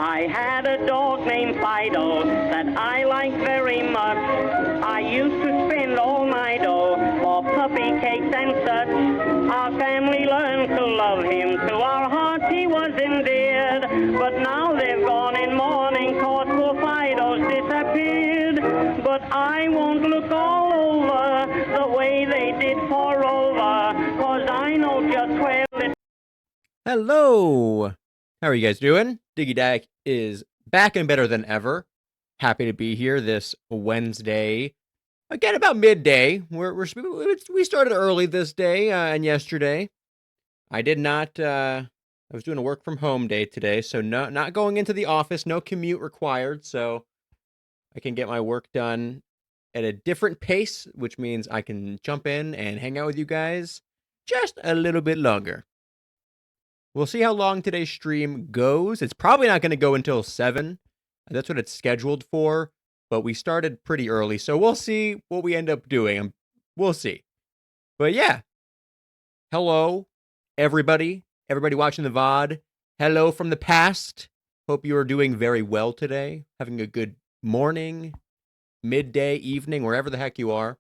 I had a dog named Fido that I liked very much. I used to spend all my dough for puppy cakes and such. Our family learned to love him, to our hearts he was endeared. But now they've gone in mourning, cause poor Fido's disappeared. But I won't look all over the way they did for Rover, cause I know just where it... Hello! How are you guys doing? Diggy Dak is back and better than ever. Happy to be here this Wednesday. Again, about midday. We started early this day and yesterday. I did not. I was doing a work from home day today, so not going into the office. No commute required, so I can get my work done at a different pace, which means I can jump in and hang out with you guys just a little bit longer. We'll see how long today's stream goes. It's probably not going to go until 7. That's what it's scheduled for, but we started pretty early, so we'll see what we end up doing. We'll see. But yeah, hello, everybody watching the VOD. Hello from the past. Hope you are doing very well today, having a good morning, midday, evening, wherever the heck you are.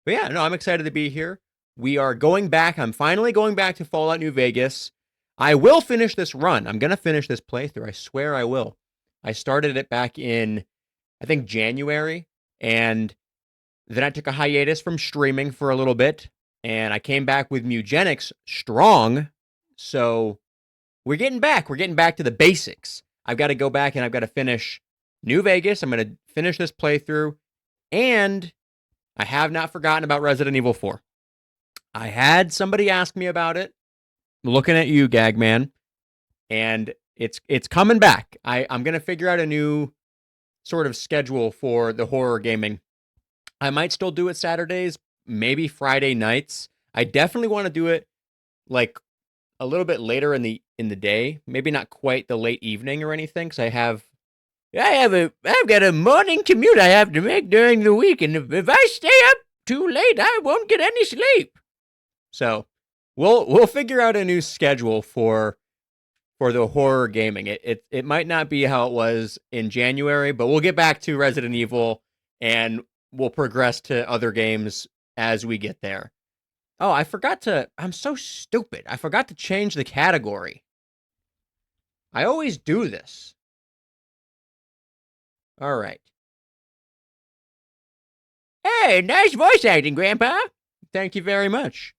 But yeah, no, I'm excited to be here. We are going back. I'm finally going back to Fallout New Vegas. I will finish this run. I'm going to finish this playthrough. I swear I will. I started it back in, I think, January. And then I took a hiatus from streaming for a little bit. And I came back with Mugenics strong. So we're getting back. We're getting back to the basics. I've got to go back and I've got to finish New Vegas. I'm going to finish this playthrough. And I have not forgotten about Resident Evil 4. I had somebody ask me about it. Looking at you, Gagman. And it's coming back. I'm going to figure out a new sort of schedule for the horror gaming. I might still do it Saturdays, maybe Friday nights. I definitely want to do it like a little bit later in the day. Maybe not quite the late evening or anything, because I've got a morning commute I have to make during the week, and if I stay up too late, I won't get any sleep. So we'll figure out a new schedule for the horror gaming. It might not be how it was in January, but we'll get back to Resident Evil and we'll progress to other games as we get there. Oh, I'm so stupid. I forgot to change the category. I always do this. All right. Hey, nice voice acting, Grandpa. Thank you very much.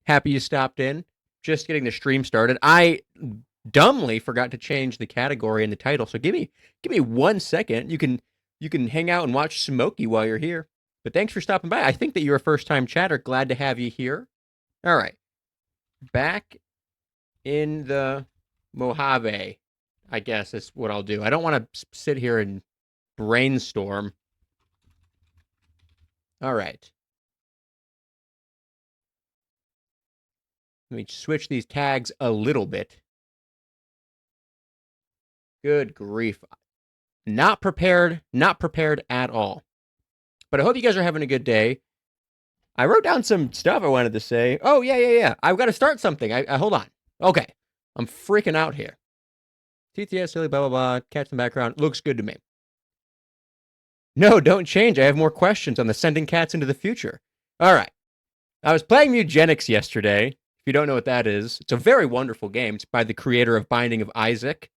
Happy you stopped in. Just getting the stream started. I dumbly forgot to change the category in the title, so give me 1 second. You can hang out and watch Smokey while you're here. But thanks for stopping by. I think that you're a first-time chatter. Glad to have you here. All right. Back in the Mojave, I guess is what I'll do. I don't want to sit here and brainstorm. All right. Let me switch these tags a little bit. Good grief. Not prepared at all. But I hope you guys are having a good day. I wrote down some stuff I wanted to say. Oh, yeah. I've got to start something. I hold on. Okay. I'm freaking out here. TTS, silly, blah, blah, blah. Catch in the background. Looks good to me. No, don't change. I have more questions on the sending cats into the future. All right. I was playing Mugenics yesterday. If you don't know what that is, it's a very wonderful game. It's by the creator of Binding of Isaac.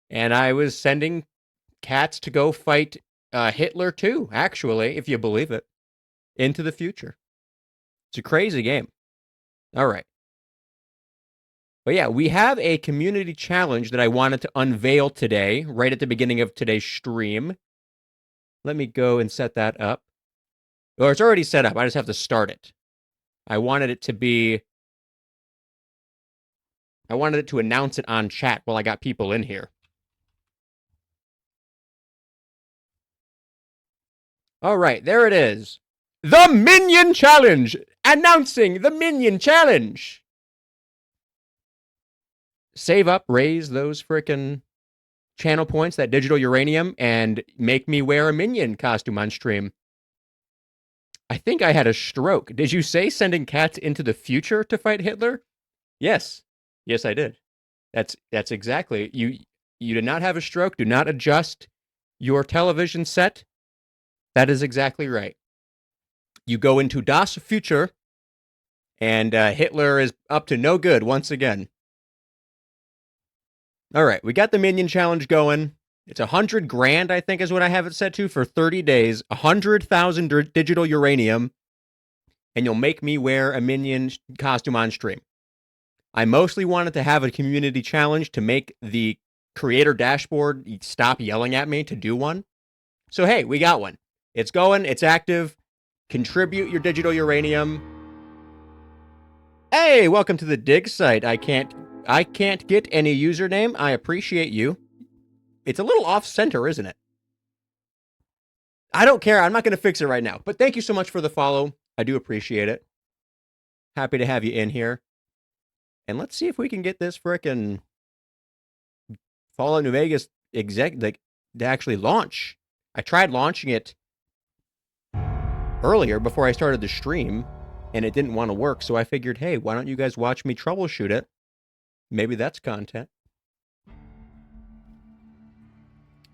And I was sending cats to go fight Hitler too, actually, if you believe it, into the future. It's a crazy game. All right. But yeah, we have a community challenge that I wanted to unveil today, right at the beginning of today's stream. Let me go and set that up. Or it's already set up. I just have to start it. I wanted it to announce it on chat while I got people in here. All right, there it is. The Minion Challenge! Announcing the Minion Challenge! Save up, raise those frickin' channel points, that digital uranium, and make me wear a Minion costume on stream. I think I had a stroke. Did you say sending cats into the future to fight Hitler? Yes. Yes, I did. That's exactly. You did not have a stroke. Do not adjust your television set. That is exactly right. You go into Das Future, and Hitler is up to no good once again. All right, we got the minion challenge going. It's 100 grand, I think, is what I have it set to for 30 days. 100,000 digital uranium, and you'll make me wear a minion costume on stream. I mostly wanted to have a community challenge to make the creator dashboard stop yelling at me to do one. So hey, we got one. It's going, it's active. Contribute your digital uranium. Hey, welcome to the dig site. I can't get any username. I appreciate you. It's a little off center, isn't it? I don't care. I'm not going to fix it right now. But thank you so much for the follow. I do appreciate it. Happy to have you in here. And let's see if we can get this frickin' Fallout New Vegas to actually launch. I tried launching it earlier before I started the stream, and it didn't want to work. So I figured, hey, why don't you guys watch me troubleshoot it? Maybe that's content.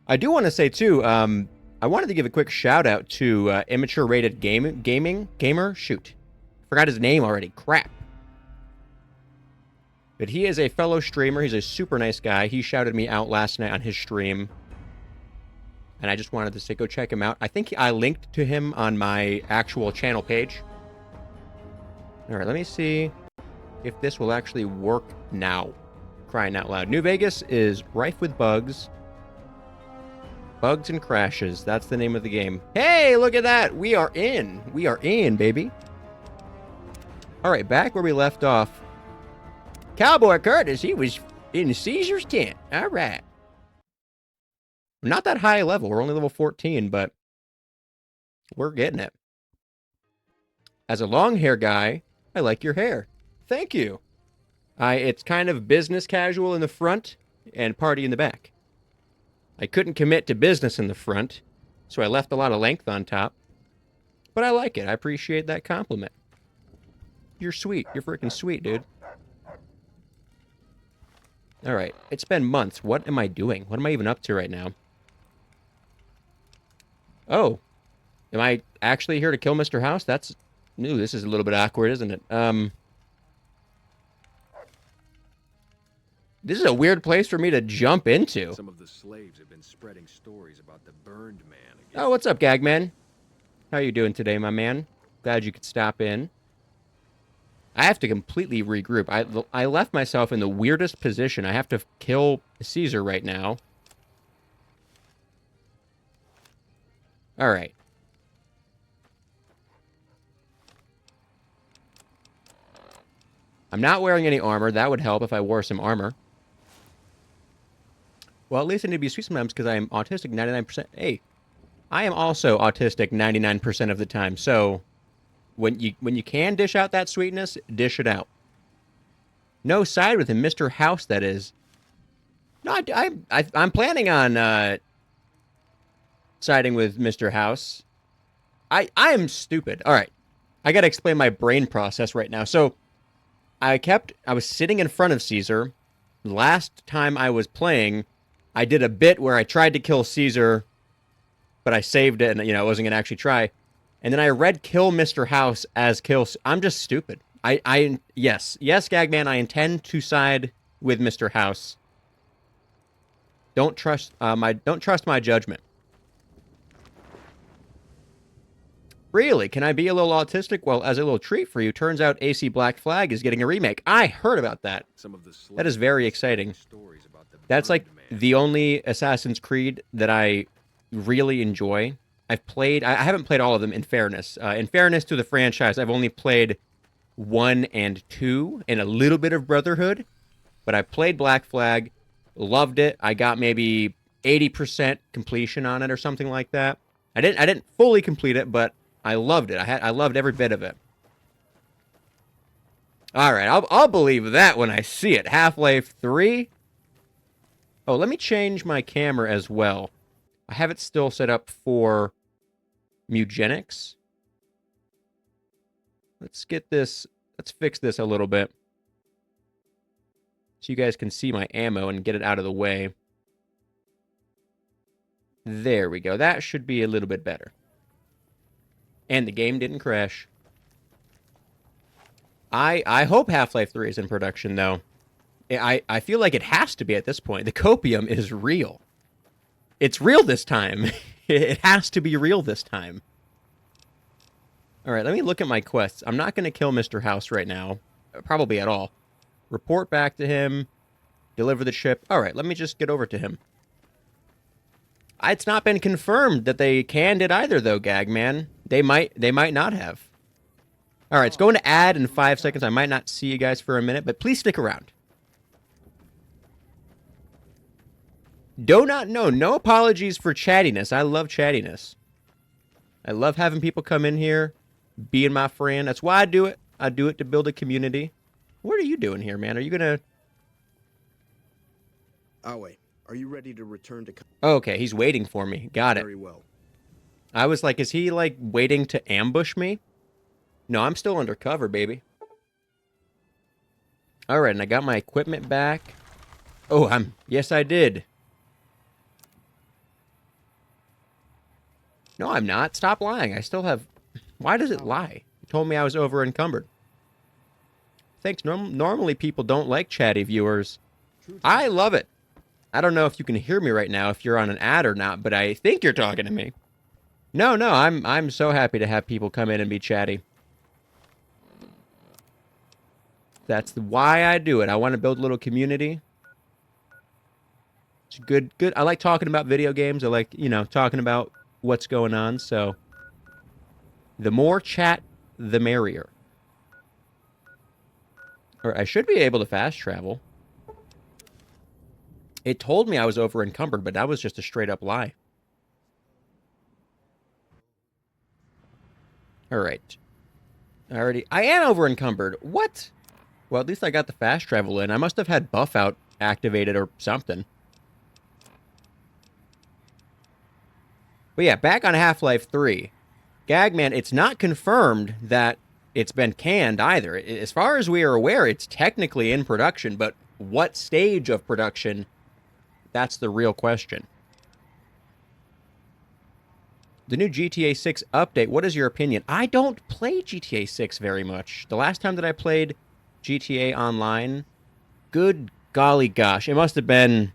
I do want to say too, I wanted to give a quick shout out to Immature Rated Gamer. Shoot, forgot his name already. Crap. But he is a fellow streamer. He's a super nice guy. He shouted me out last night on his stream, and I just wanted to say go check him out. I think I linked to him on my actual channel page. All right, let me see if this will actually work now. Crying out loud. New Vegas is rife with bugs. Bugs and crashes. That's the name of the game. Hey, look at that. We are in. We are in, baby. All right, back where we left off. Cowboy Curtis, he was in Caesar's tent. All right. Not that high level. We're only level 14, but we're getting it. As a long hair guy, I like your hair. Thank you. It's kind of business casual in the front and party in the back. I couldn't commit to business in the front, so I left a lot of length on top. But I like it. I appreciate that compliment. You're sweet. You're freaking sweet, dude. All right. It's been months. What am I doing? What am I even up to right now? Oh. Am I actually here to kill Mr. House? That's... Ooh, this is a little bit awkward, isn't it? This is a weird place for me to jump into. Some of the slaves have been spreading stories about the burned man. Oh, what's up, Gagman? How you doing today, my man? Glad you could stop in. I have to completely regroup. I left myself in the weirdest position. I have to kill Caesar right now. All right. I'm not wearing any armor. That would help if I wore some armor. Well, at least I need to be sweet sometimes because I am autistic 99%. Hey, I am also autistic 99% of the time. So when you can dish out that sweetness, dish it out. No, side with him, Mr. House, that is. No, I'm planning on siding with Mr. House. I am stupid. All right. I got to explain my brain process right now. So I was sitting in front of Caesar. Last time I was playing, I did a bit where I tried to kill Caesar, but I saved it, and I wasn't gonna actually try. And then I read "kill Mr. House" as "kill." I'm just stupid. Yes, Gagman. I intend to side with Mr. House. Don't trust my judgment. Really? Can I be a little autistic? Well, as a little treat for you, turns out AC Black Flag is getting a remake. I heard about that. That is very exciting. That's like the only Assassin's Creed that I really enjoy. I haven't played all of them, in fairness. In fairness to the franchise, I've only played 1 and 2 and a little bit of Brotherhood. But I played Black Flag, loved it. I got maybe 80% completion on it or something like that. I didn't fully complete it, but I loved it. I loved every bit of it. All right, I'll believe that when I see it. Half-Life 3. Oh, let me change my camera as well. I have it still set up for Mugenics. Let's fix this a little bit. so you guys can see my ammo and get it out of the way. There we go. That should be a little bit better. And the game didn't crash. I hope Half-Life 3 is in production, though. I feel like it has to be at this point. The copium is real. It's real this time. It has to be real this time. All right, let me look at my quests. I'm not going to kill Mr. House right now. Probably at all. Report back to him. Deliver the chip. All right, let me just get over to him. It's not been confirmed that they canned it either, though, Gagman. They might not have. All right, it's going to add in 5 seconds. I might not see you guys for a minute, but please stick around. Do not know. No apologies for chattiness. I love chattiness. I love having people come in here, being my friend. That's why I do it. I do it to build a community. What are you doing here, man? Are you gonna... Awe, are you ready to return to... Okay, he's waiting for me. Got it. Very well. I was like, is he, like, waiting to ambush me? No, I'm still undercover, baby. All right, and I got my equipment back. Oh, yes, I did. No, I'm not. Stop lying. I still have... Why does it lie? You told me I was over encumbered. Thanks. Normally people don't like chatty viewers. I love it. I don't know if you can hear me right now, if you're on an ad or not, but I think you're talking to me. No, I'm so happy to have people come in and be chatty. That's why I do it. I want to build a little community. It's good. I like talking about video games. I like, talking about what's going on, so the more chat, the merrier. Or I should be able to fast travel. It told me I was over encumbered, but that was just a straight up lie. All right. I am over encumbered. What? Well, at least I got the fast travel in. I must have had buff out activated or something. But yeah, back on Half-Life 3. Gagman, it's not confirmed that it's been canned either. As far as we are aware, it's technically in production, but what stage of production? That's the real question. The new GTA 6 update, what is your opinion? I don't play GTA 6 very much. The last time that I played GTA Online, good golly gosh, it must have been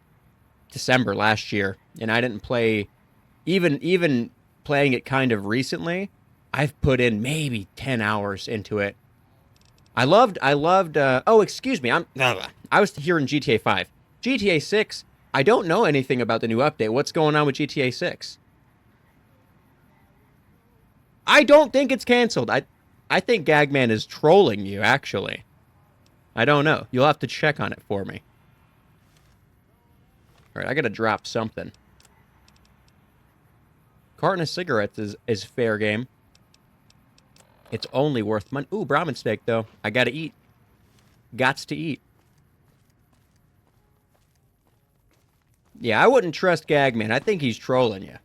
December last year, and I didn't play, even playing it kind of recently, I've put in maybe 10 hours into it. I loved, oh, excuse me, I was here in GTA 5. GTA 6, I don't know anything about the new update. What's going on with GTA 6? I don't think it's canceled. I think Gagman is trolling you, actually. I don't know. You'll have to check on it for me. All right, I gotta drop something. Carton of cigarettes is fair game. It's only worth money. Ooh, Brahmin steak, though. I gotta eat. Gots to eat. Yeah, I wouldn't trust Gagman. I think he's trolling you.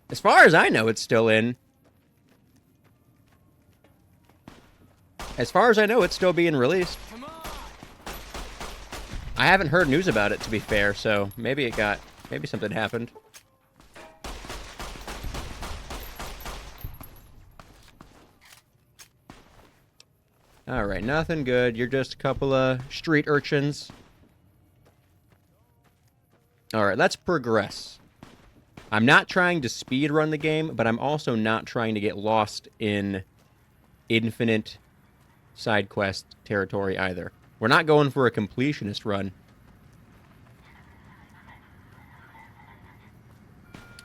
As far as I know, it's still in. As far as I know, it's still being released. I haven't heard news about it, to be fair, so maybe something happened. Alright, nothing good. You're just a couple of street urchins. Alright, let's progress. I'm not trying to speed run the game, but I'm also not trying to get lost in infinite side quest territory either. We're not going for a completionist run.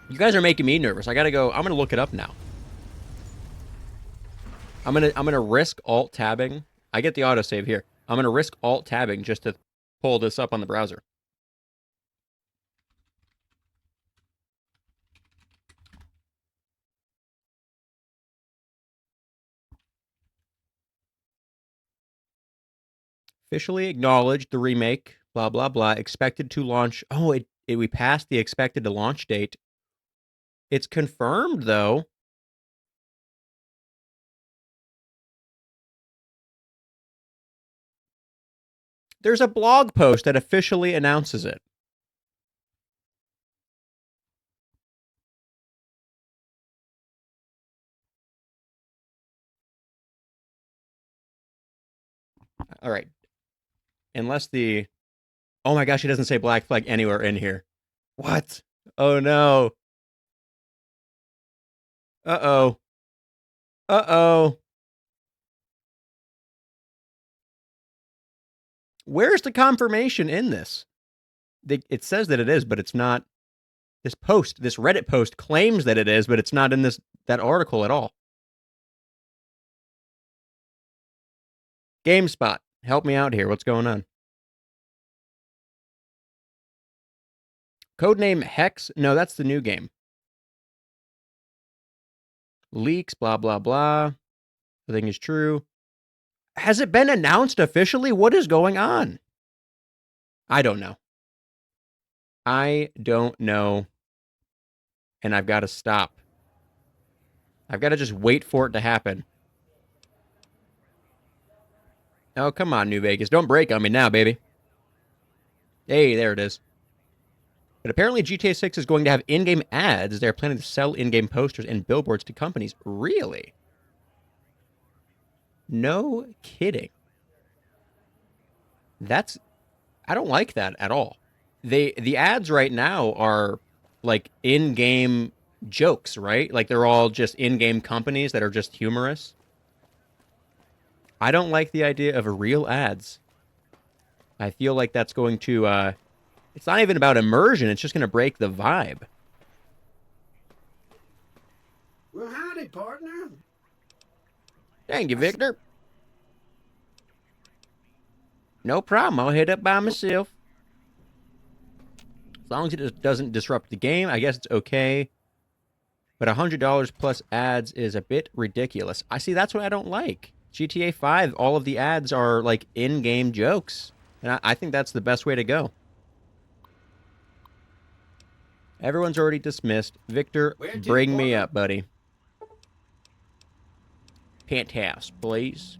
You guys are making me nervous. I gotta go. I'm gonna look it up now. I'm gonna risk alt tabbing. I get the autosave here. I'm gonna risk alt tabbing just to pull this up on the browser. Officially acknowledged the remake. Blah blah blah. Expected to launch. Oh, we passed the expected to launch date. It's confirmed though. There's a blog post that officially announces it. All right. Unless the... Oh my gosh, he doesn't say Black Flag anywhere in here. What? Oh no. Uh-oh. Uh-oh. Where's the confirmation in this? It says that it is, but it's not. This Reddit post claims that it is, but it's not in that article at all. GameSpot, help me out here. What's going on? Codename Hex? No, that's the new game. Leaks, blah, blah, blah. The thing is true. Has it been announced officially? What is going on? I don't know. I don't know. And I've got to stop. I've got to just wait for it to happen. Oh, come on, New Vegas. Don't break on me now, baby. Hey, there it is. But apparently GTA 6 is going to have in-game ads. They're planning to sell in-game posters and billboards to companies. Really? No kidding. I don't like that at all. The ads right now are like in-game jokes, right? Like they're all just in-game companies that are just humorous. I don't like the idea of real ads. I feel like that's going to it's not even about immersion, it's just going to break the vibe. Well, howdy, partner. Thank you, Victor. No problem. I'll head up by myself. As long as it doesn't disrupt the game, I guess it's okay. But $100 plus ads is a bit ridiculous. I see, that's what I don't like. GTA 5, all of the ads are like in-game jokes. And I think that's the best way to go. Everyone's already dismissed. Victor, bring me up, buddy. Penthouse, please.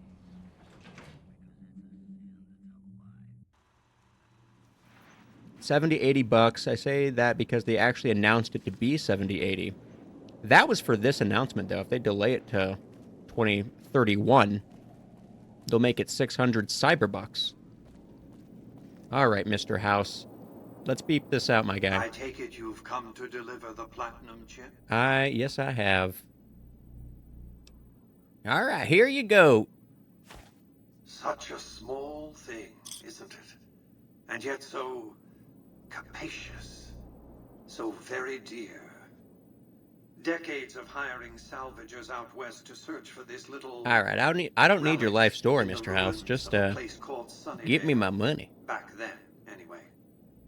$70-80. I say that because they actually announced it to be $70-80. That was for this announcement, though. If they delay it to 2031, they'll make it 600 cyberbucks. All right, Mr. House. Let's beep this out, my guy. I take it you've come to deliver the platinum chip? Yes, I have. All right, here you go. Such a small thing, isn't it? And yet so capacious. So very dear. Decades of hiring salvagers out west to search for this little... All right, I don't need your life story, Mr. House. Just give me my money. Back then, anyway.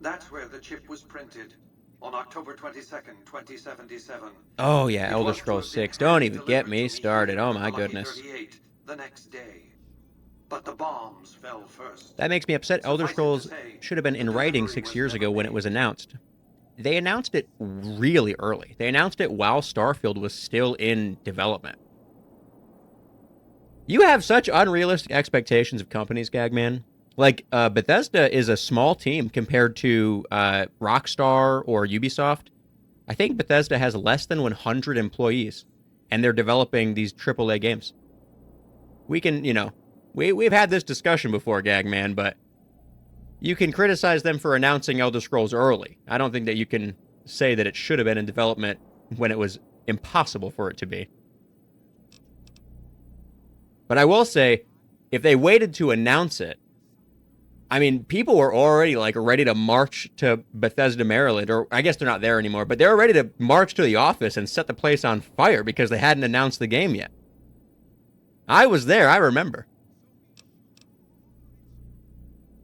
That's where the chip was printed. On October 22nd, 2077. Oh yeah, Elder Scrolls 6. Don't even get me started. Oh my goodness. The next day. But the bombs fell first. That makes me upset. Elder Scrolls should have been in writing 6 years ago when it was announced. They announced it really early. They announced it while Starfield was still in development. You have such unrealistic expectations of companies, Gagman. Like, Bethesda is a small team compared to Rockstar or Ubisoft. I think Bethesda has less than 100 employees, and they're developing these AAA games. We can, we've had this discussion before, Gagman, but you can criticize them for announcing Elder Scrolls early. I don't think that you can say that it should have been in development when it was impossible for it to be. But I will say, if they waited to announce it, I mean, people were already like ready to march to Bethesda, Maryland, or I guess they're not there anymore, but they were ready to march to the office and set the place on fire because they hadn't announced the game yet. I was there, I remember.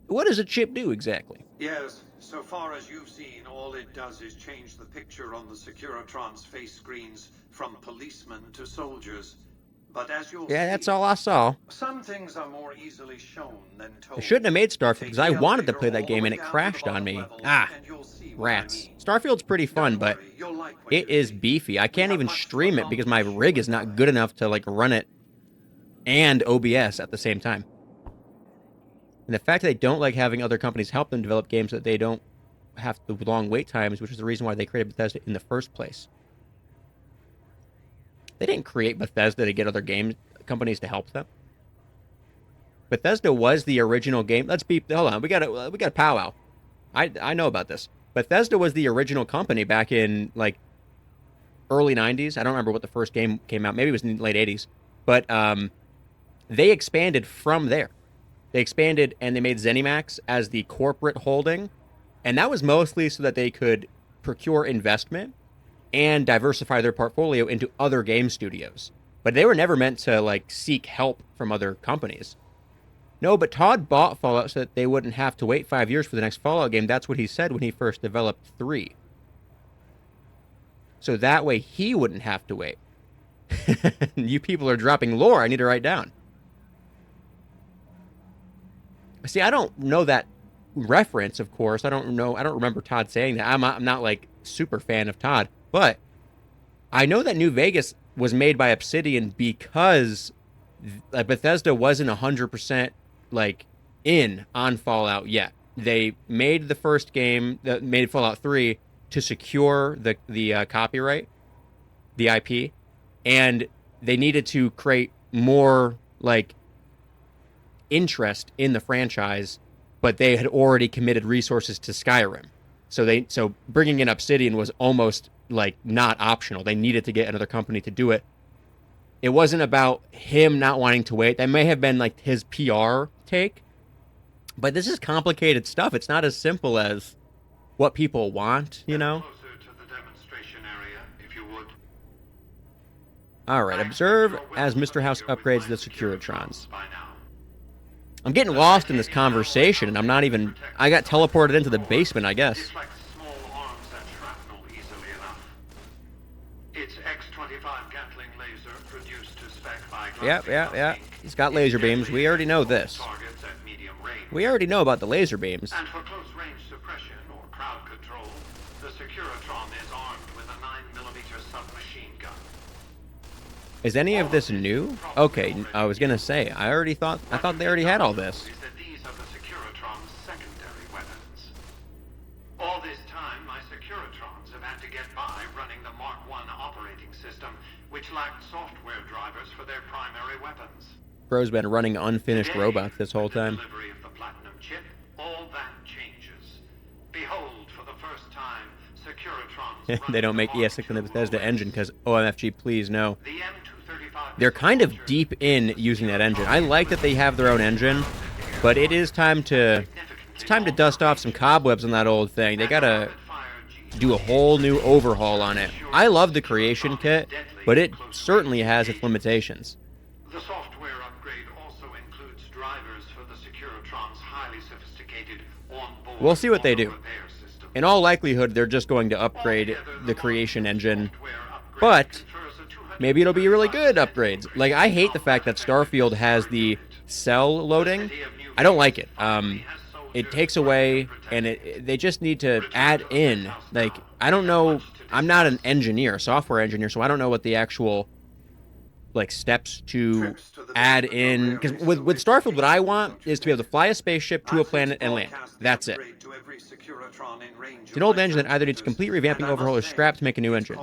What does a chip do exactly? Yes, so far as you've seen, all it does is change the picture on the Securitron's face screens from policemen to soldiers. But as you'll that's see, all I saw. some things are more easily shown than told. I shouldn't have made Starfield because I wanted to play that game and it crashed on me. Rats. Starfield's pretty fun, but it is beefy. I can't even stream it because my rig is not good enough to like run it and OBS at the same time. And the fact that they don't like having other companies help them develop games, that they don't have the long wait times, which is the reason why they created Bethesda in the first place. They didn't create Bethesda to get other game companies to help them. Bethesda was the original game. Let's be, hold on, we got a powwow. I know about this. Bethesda was the original company back in like early 90s. I don't remember what the first game came out. Maybe it was in the late 80s. But they expanded from there. They expanded and they made ZeniMax as the corporate holding. And that was mostly so that they could procure investment and diversify their portfolio into other game studios. But they were never meant to like seek help from other companies. No, but Todd bought Fallout so that they wouldn't have to wait 5 years for the next Fallout game. That's what he said when he first developed 3. So that way he wouldn't have to wait. You people are dropping lore I need to write down. See, I don't know that reference, of course. I don't remember Todd saying that. I'm not like super fan of Todd, but I know that New Vegas was made by Obsidian because Bethesda wasn't 100% like in on Fallout yet. They made the first game that made Fallout 3 to secure the copyright, the IP, and they needed to create more like interest in the franchise, but they had already committed resources to Skyrim. So bringing in Obsidian was almost like not optional. They needed to get another company to do it. It wasn't about him not wanting to wait. That may have been like his PR take. But this is complicated stuff. It's not as simple as what people want, you know? Closer to the demonstration area, if you would. All right, observe as Mr. House upgrades the Securitrons. I'm getting lost in this conversation, and I'm not even... I got teleported into the basement, I guess. It's like small arms and shrapnel easily enough. Its X-25 Gatling laser produced to spec by Yeah. He's got laser beams. We already know this. Targets at medium range. We already know about the laser beams. And for close range suppression or crowd control, the Securitron is armed with a 9mm submachine gun. Is any of this new? Okay, I was gonna say, I thought they already had all this. Is that these are the Securitron's secondary weapons. All this time, my Securitrons have had to get by running the Mark I operating system, which lacked software drivers for their primary weapons. Bro's been running unfinished robots this whole time. With the delivery of the Platinum chip, all that changes. Behold, for the first time, Securitrons They don't make ES6 in the Bethesda engine because OMFG, please no. The M235 They're kind of deep in using that engine. I like that they have their own engine, but it is time to dust off some cobwebs on that old thing. They gotta do a whole new overhaul on it. I love the creation kit, but it certainly has its limitations. The software upgrade also includes drivers for the Securitron's highly sophisticated onboard We'll see what they do. repair system. In all likelihood, they're just going to upgrade the creation engine, but maybe it'll be really good upgrades. Like, I hate the fact that Starfield has the cell loading. I don't like it. It takes away, and they just need to add in. Like, I don't know. I'm not an engineer, software engineer, so I don't know what the actual like steps to add in. Because with Starfield, what I want is to be able to fly a spaceship to a planet and land. That's it. It's an old engine that either needs complete revamping, overhaul, or scrap to make a new engine.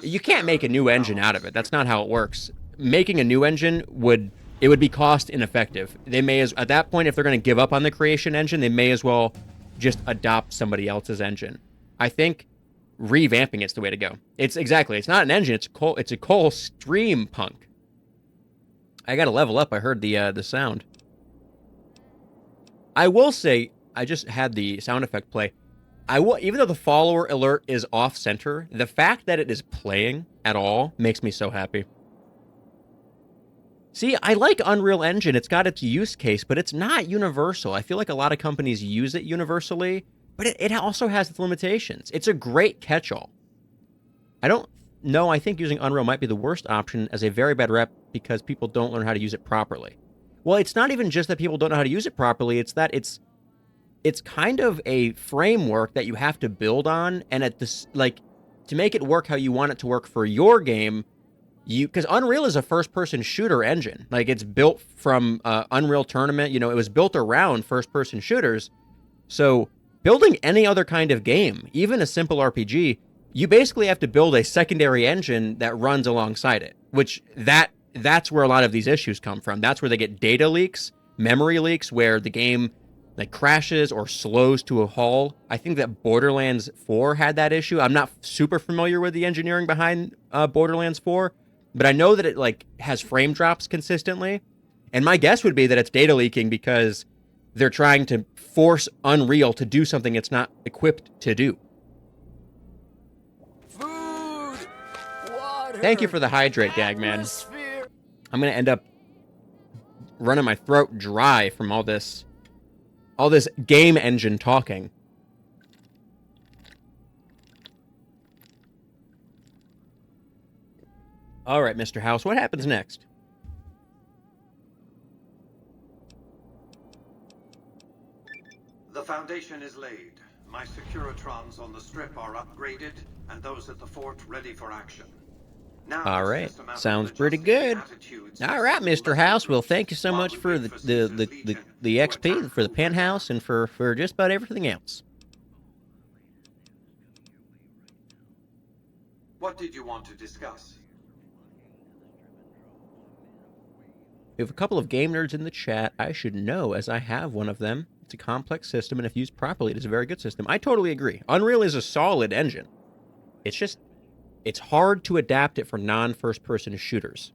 You can't make a new engine out of it. That's not how it works. Making a new engine would be cost ineffective. They may at that point, if they're going to give up on the creation engine, they may as well just adopt somebody else's engine. I think revamping it's the way to go. It's not an engine. It's a coal stream punk. I got to level up. I heard the sound. I will say I just had the sound effect play. Even though the follower alert is off center, the fact that it is playing at all makes me so happy. See, I like Unreal Engine. It's got its use case, but it's not universal. I feel like a lot of companies use it universally, but it also has its limitations. It's a great catch-all. I don't know. I think using Unreal might be the worst option as a very bad rep because people don't learn how to use it properly. Well, it's not even just that people don't know how to use it properly. It's that it's kind of a framework that you have to build on, and to make it work how you want it to work for your game, because Unreal is a first-person shooter engine. Like, it's built from Unreal Tournament. You know, it was built around first-person shooters. So building any other kind of game, even a simple RPG, you basically have to build a secondary engine that runs alongside it, which that's where a lot of these issues come from. That's where they get data leaks, memory leaks, where the game like crashes or slows to a halt. I think that Borderlands 4 had that issue. I'm not super familiar with the engineering behind Borderlands 4, but I know that it like has frame drops consistently. And my guess would be that it's data leaking because they're trying to force Unreal to do something it's not equipped to do. Food, water, Thank you for the hydrate, Gagman. I'm gonna end up running my throat dry from all this game engine talking. All right, Mr. House, what happens next? The foundation is laid. My Securitrons on the strip are upgraded, and those at the fort ready for action. Now, All right, sounds pretty good. All right, Mr. House. Well, thank you so much for the XP, for the penthouse, and for just about everything else. What did you want to discuss? We have a couple of game nerds in the chat. I should know, as I have one of them. It's a complex system, and if used properly, it is a very good system. I totally agree. Unreal is a solid engine. It's hard to adapt it for non-first-person shooters.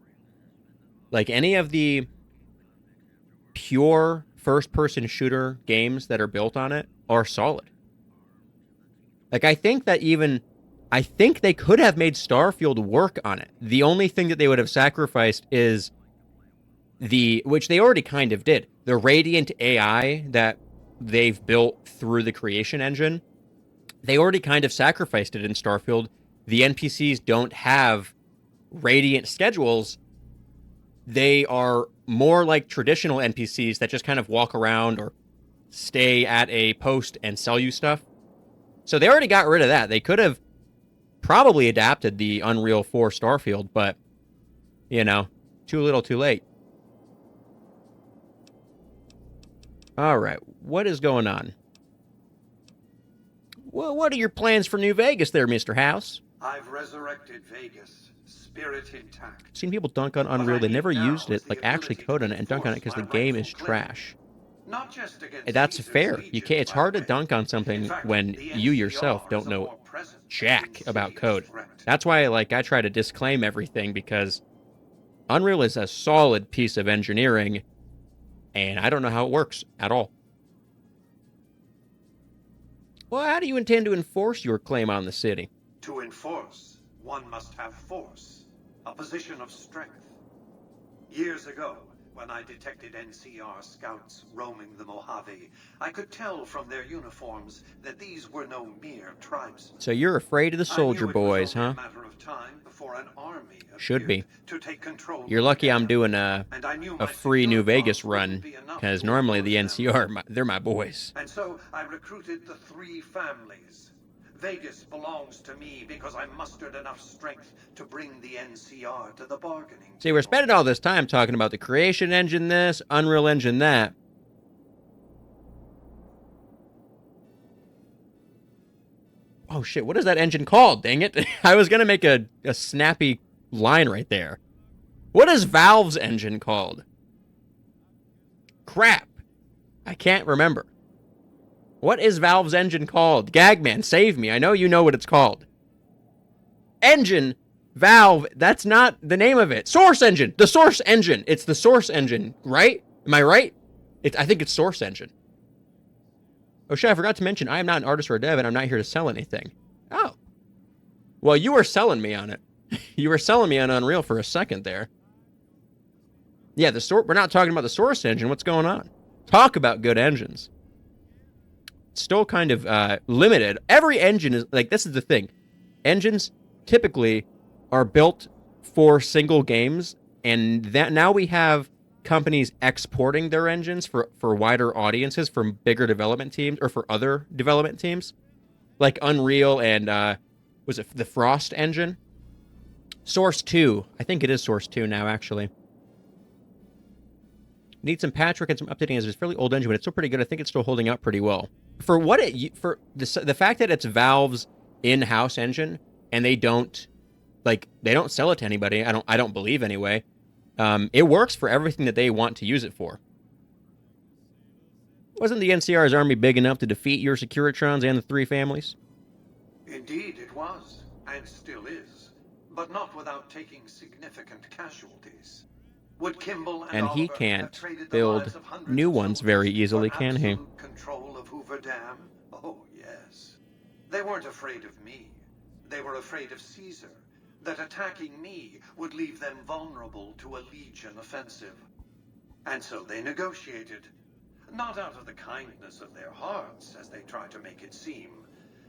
Like, any of the pure first-person shooter games that are built on it are solid. Like, I think they could have made Starfield work on it. The only thing that they would have sacrificed is which they already kind of did, the Radiant AI that they've built through the creation engine. They already kind of sacrificed it in Starfield. The NPCs don't have Radiant schedules. They are more like traditional NPCs that just kind of walk around or stay at a post and sell you stuff. So they already got rid of that. They could have probably adapted the Unreal 4 Starfield, but, you know, too little, too late. All right, what is going on? Well, what are your plans for New Vegas there, Mr. House? I've resurrected Vegas, spirit intact. I've seen people dunk on Unreal. They never used it, like actually code on it and dunk on it because the game is trash. Not just against That's Caesar's fair. legions, You can't. It's by the hard to way. dunk on something In fact, when the you NCR yourself don't is a know more present jack and about insidious code. threat. That's why, like, I try to disclaim everything because Unreal is a solid piece of engineering, and I don't know how it works at all. Well, how do you intend to enforce your claim on the city? To enforce, one must have force, a position of strength. Years ago, when I detected NCR scouts roaming the Mojave, I could tell from their uniforms that these were no mere tribesmen. So you're afraid of the soldier I knew it was boys, only huh? a matter of time before an army Should be. appeared to take control You're of lucky the I'm area. doing And I knew a my free New Securitrons Vegas wouldn't run, be enough because to normally the oppose them. NCR, they're my boys. And so I recruited the three families. Vegas belongs to me because I mustered enough strength to bring the NCR to the bargaining See, we're table. spending all this time talking about the creation engine this, Unreal Engine that. Oh shit, what is that engine called? Dang it. I was gonna make a snappy line right there. What is Valve's engine called? Crap. I can't remember. What is Valve's engine called? Gagman, save me. I know you know what it's called. Engine, Valve, that's not the name of it. Source engine. The Source engine. It's the Source engine, right? Am I right? I think it's Source engine. Oh shit, I forgot to mention, I am not an artist or a dev, and I'm not here to sell anything. Oh. Well, you were selling me on it. You were selling me on Unreal for a second there. Yeah, we're not talking about the Source engine. What's going on? Talk about good engines. It's still kind of limited. Every engine is, like, this is the thing. Engines typically are built for single games, and that now we have companies exporting their engines for wider audiences, from bigger development teams, or for other development teams, like Unreal and was it the Frost engine? Source 2. I think it is Source 2 now, actually. Need some patchwork and some updating as it's a fairly old engine, but it's still pretty good. I think it's still holding up pretty well. For what it... For the fact that it's Valve's in-house engine, and they don't sell it to anybody, I don't believe anyway. It works for everything that they want to use it for. Wasn't the NCR's army big enough to defeat your Securitrons and the three families? Indeed, it was, and still is, but not without taking significant casualties. Would Kimball And he Oliver have can't traded the build lives of hundreds new of ones soldiers very easily, for can he? absolute control of Hoover Dam? Oh, yes. They weren't afraid of me. They were afraid of Caesar, that attacking me would leave them vulnerable to a Legion offensive. And so they negotiated. Not out of the kindness of their hearts, as they try to make it seem,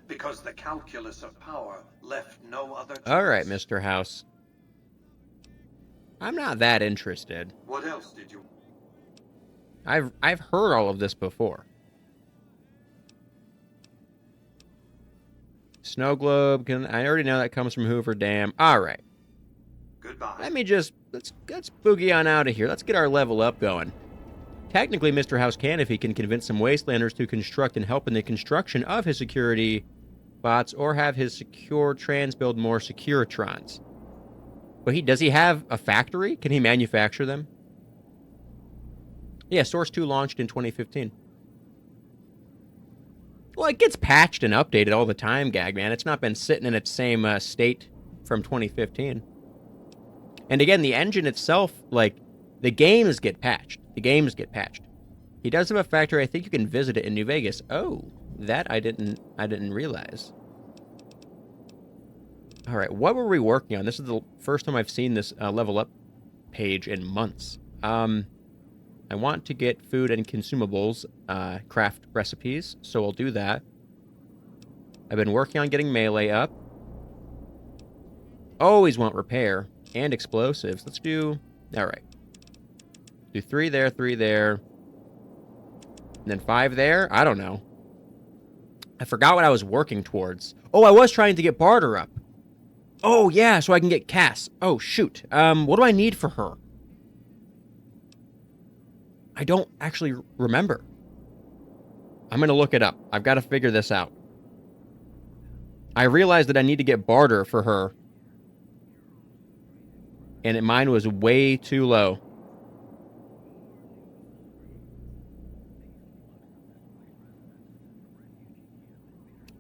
because the calculus of power left no other choice. All right, Mr. House. I'm not that interested. What else did you... I've heard all of this before. Snow globe, I already know that comes from Hoover Dam. All right. Goodbye. Let's boogie on out of here. Let's get our level up going. Technically, Mr. House can if he can convince some wastelanders to construct and help in the construction of his security bots, or have his secure trans build more Securitrons. But does he have a factory? Can he manufacture them? Yeah, Source 2 launched in 2015. Well, it gets patched and updated all the time, Gagman. It's not been sitting in its same state from 2015. And again, the engine itself, like, the games get patched. The games get patched. He does have a factory. I think you can visit it in New Vegas. Oh, that I didn't realize. All right, what were we working on? This is the first time I've seen this level up page in months. I want to get food and consumables, craft recipes, so I'll do that. I've been working on getting melee up. Always want repair and explosives. Let's do... All right. Do 3 there, 3 there. And then 5 there? I don't know. I forgot what I was working towards. Oh, I was trying to get barter up. Oh, yeah, so I can get Cass. Oh, shoot. What do I need for her? I don't actually remember. I'm going to look it up. I've got to figure this out. I realized that I need to get barter for her. And mine was way too low.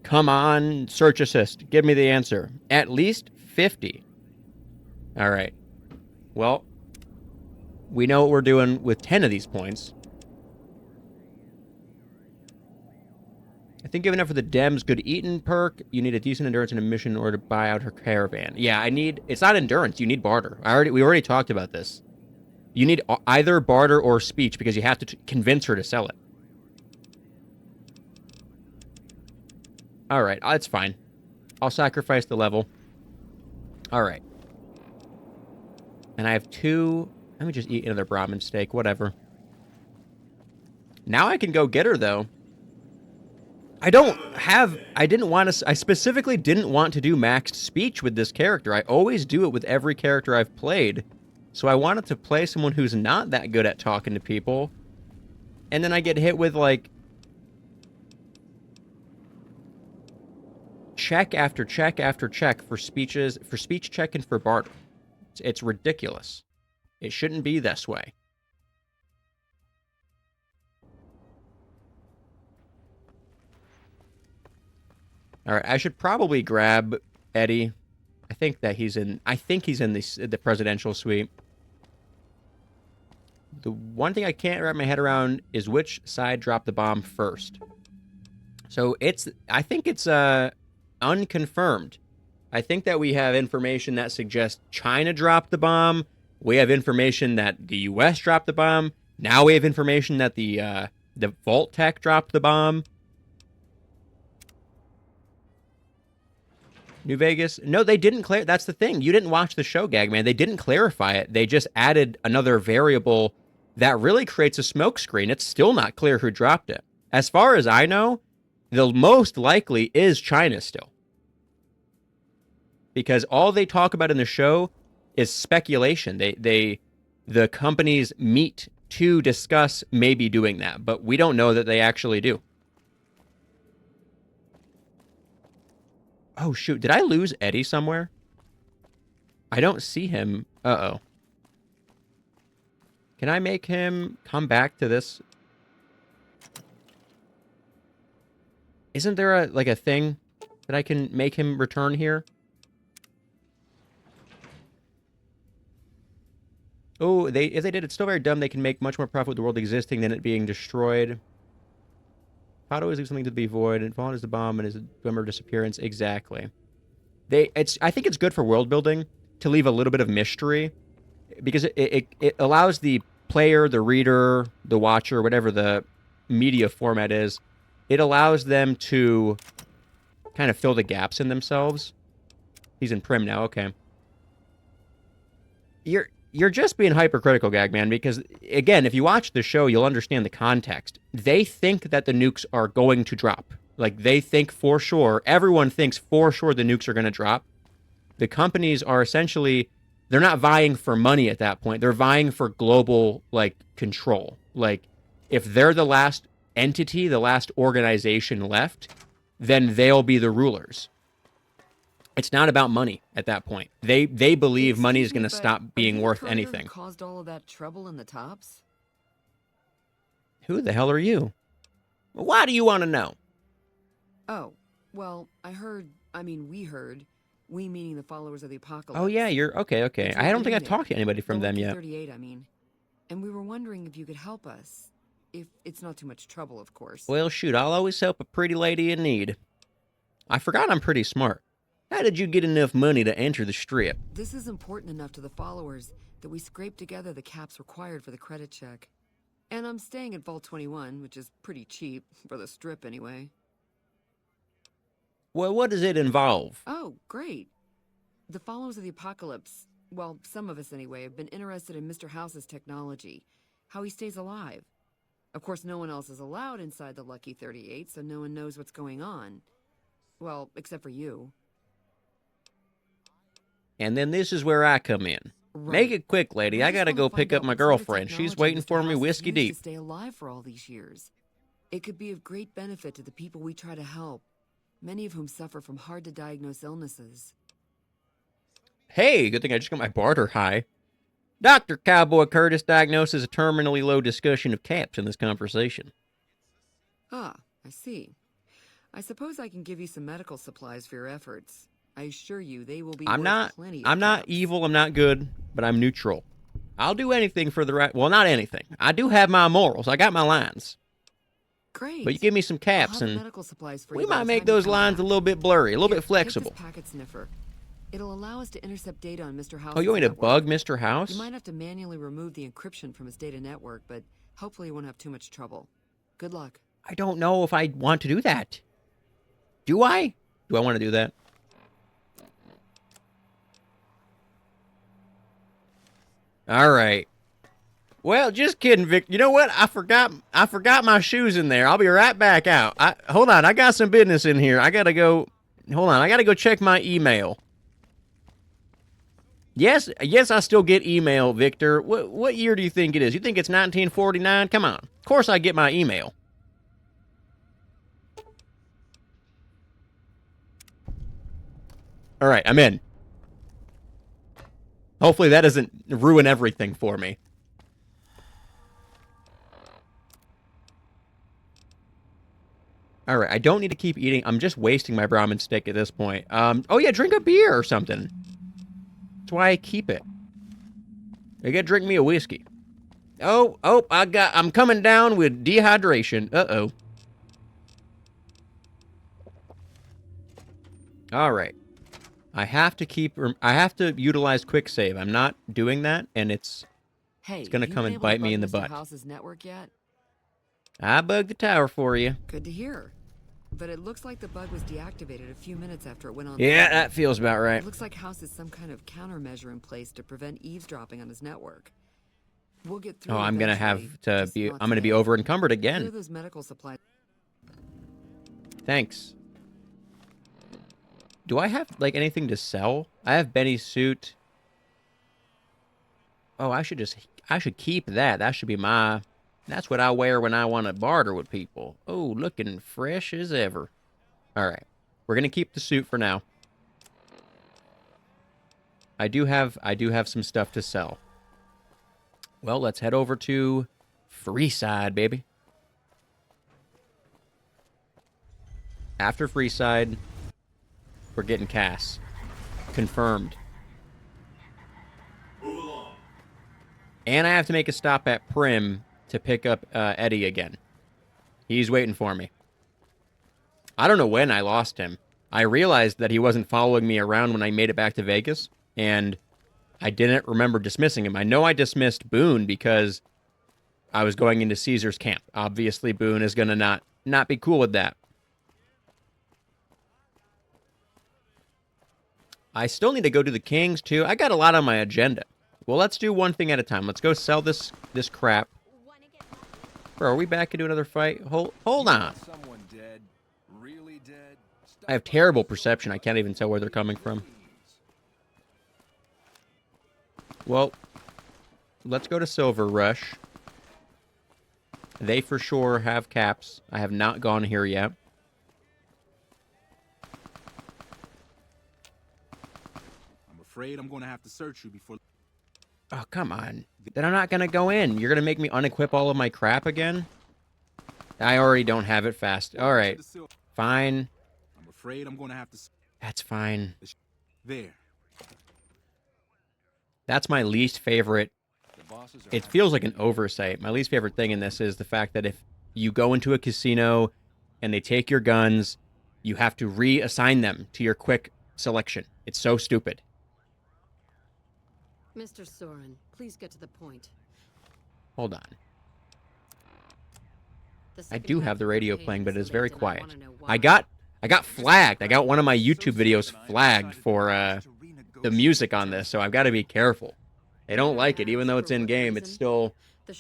Come on, search assist. Give me the answer. At least 50. All right. Well, we know what we're doing with 10 of these points. I think given enough for the Dems good eating perk, you need a decent endurance and a mission in order to buy out her caravan. Yeah, it's not endurance, you need barter. We already talked about this. You need either barter or speech because you have to convince her to sell it. All right, that's fine. I'll sacrifice the level. All right. And I have 2... Let me just eat another Brahmin steak, whatever. Now I can go get her, though. I specifically didn't want to do maxed speech with this character. I always do it with every character I've played. So I wanted to play someone who's not that good at talking to people. And then I get hit with, like, check after check after check for speeches, for speech check and for barter. It's ridiculous. It shouldn't be this way. All right, I should probably grab Eddie. I think he's in the presidential suite. The one thing I can't wrap my head around is which side dropped the bomb first. So I think it's unconfirmed. I think that we have information that suggests China dropped the bomb. We have information that the U.S. dropped the bomb. Now we have information that the Vault Tech dropped the bomb. New Vegas? No, they didn't clear. That's the thing. You didn't watch the show, Gagman. They didn't clarify it. They just added another variable that really creates a smokescreen. It's still not clear who dropped it. As far as I know, the most likely is China still. because all they talk about in the show is speculation. The companies meet to discuss maybe doing that, but we don't know that they actually do. Oh, shoot. Did I lose Eddie somewhere? I don't see him. Uh-oh. Can I make him come back to this? Isn't there a thing that I can make him return here? Oh, if they did, it's still very dumb. They can make much more profit with the world existing than it being destroyed. Pod always leaves something to be void, and Fallen is the bomb and is a bummer disappearance. Exactly. I think it's good for world building to leave a little bit of mystery, because it allows the player, the reader, the watcher, whatever the media format is, it allows them to kind of fill the gaps in themselves. He's in Prim now, okay. You're just being hypercritical, Gagman, because, again, if you watch the show, you'll understand the context. They think that the nukes are going to drop. Like, they think for sure, everyone thinks for sure the nukes are going to drop. The companies are essentially, they're not vying for money at that point. They're vying for global, like, control. Like, if they're the last entity, the last organization left, then they'll be the rulers. It's not about money at that point. They believe money is going to stop being worth anything. Caused all of that trouble in the tops? Who the hell are you? Why do you want to know? Oh, well, we meaning the followers of the apocalypse. Oh yeah, you're okay. I don't think I've talked to anybody from them yet. 38, I mean. And we were wondering if you could help us. If it's not too much trouble, of course. Well, shoot, I'll always help a pretty lady in need. I forgot I'm pretty smart. How did you get enough money to enter the strip? This is important enough to the followers that we scraped together the caps required for the credit check. And I'm staying at Vault 21, which is pretty cheap, for the strip anyway. Well, what does it involve? Oh, great. The followers of the apocalypse, well, some of us anyway, have been interested in Mr. House's technology, how he stays alive. Of course, no one else is allowed inside the Lucky 38, so no one knows what's going on. Well, except for you. And then this is where I come in. Right. Make it quick, lady. I gotta go pick up my girlfriend. She's waiting for me whiskey deep. To stay alive for all these years. It could be of great benefit to the people we try to help, many of whom suffer from hard-to-diagnose illnesses. Hey, good thing I just got my barter high. Dr. Cowboy Curtis diagnoses a terminally low discussion of caps in this conversation. Ah, I see. I suppose I can give you some medical supplies for your efforts. I assure you they will be I'm not caps. evil, I'm not good, but I'm neutral. I'll do anything for the right... Well, not anything. I do have my morals. I got my lines. Great. But you give me some caps and medical supplies for we might make those lines a little bit blurry, a little bit flexible. Take this packet sniffer. It'll allow us to intercept data on Mr. House. Oh, you want me to bug Mr. House? You might have to manually remove the encryption from his data network, but hopefully you won't have too much trouble. Good luck. I don't know if I want to do that. Do I? Do I want to do that? All right. Well, just kidding, Vic. You know what? I forgot my shoes in there. I'll be right back out. Hold on. I got some business in here. I gotta go. Hold on. I gotta go check my email. Yes, I still get email, Victor. What year do you think it is? You think it's 1949? Come on. Of course I get my email. All right, I'm in. Hopefully that doesn't ruin everything for me. All right, I don't need to keep eating. I'm just wasting my Brahmin steak at this point. Oh yeah, drink a beer or something. That's why I keep it. I gotta drink me a whiskey. Oh, I'm coming down with dehydration. Uh-oh. All right. I have to utilize quick save. I'm not doing that, and it's gonna come and bite me in the butt. House's network yet? I bugged the tower for you. Good to hear. But it looks like the bug was deactivated a few minutes after it went on. Yeah, that feels about right. It looks like House has some kind of countermeasure in place to prevent eavesdropping on his network. We'll get through. Oh, I'm gonna be over encumbered again. Those medical supplies. Thanks. Do I have, like, anything to sell? I have Benny's suit. Oh, I should keep that. That should be my... That's what I wear when I want to barter with people. Oh, looking fresh as ever. All right. We're going to keep the suit for now. I do have some stuff to sell. Well, let's head over to Freeside, baby. After Freeside, we're getting Cass. Confirmed. And I have to make a stop at Prim to pick up Eddie again. He's waiting for me. I don't know when I lost him. I realized that he wasn't following me around when I made it back to Vegas, and I didn't remember dismissing him. I know I dismissed Boone because I was going into Caesar's camp. Obviously, Boone is going to not be cool with that. I still need to go to the Kings, too. I got a lot on my agenda. Well, let's do one thing at a time. Let's go sell this crap. Bro, are we back into another fight? Hold on. Someone dead, really dead. I have terrible perception. I can't even tell where they're coming from. Well, let's go to Silver Rush. They for sure have caps. I have not gone here yet. I'm afraid I'm going to have to search you before... Oh, come on. Then I'm not going to go in. You're going to make me unequip all of my crap again? I already don't have it fast. All right. Fine. I'm afraid I'm going to have to... That's fine. There. That's my least favorite. It feels like an oversight. My least favorite thing in this is the fact that if you go into a casino and they take your guns, you have to reassign them to your quick selection. It's so stupid. Mr. Soren, please get to the point. Hold on. I do have the radio playing, but it is very quiet. I got flagged. I got one of my YouTube videos flagged for the music on this, so I've got to be careful. They don't like it, even though it's in-game. It's still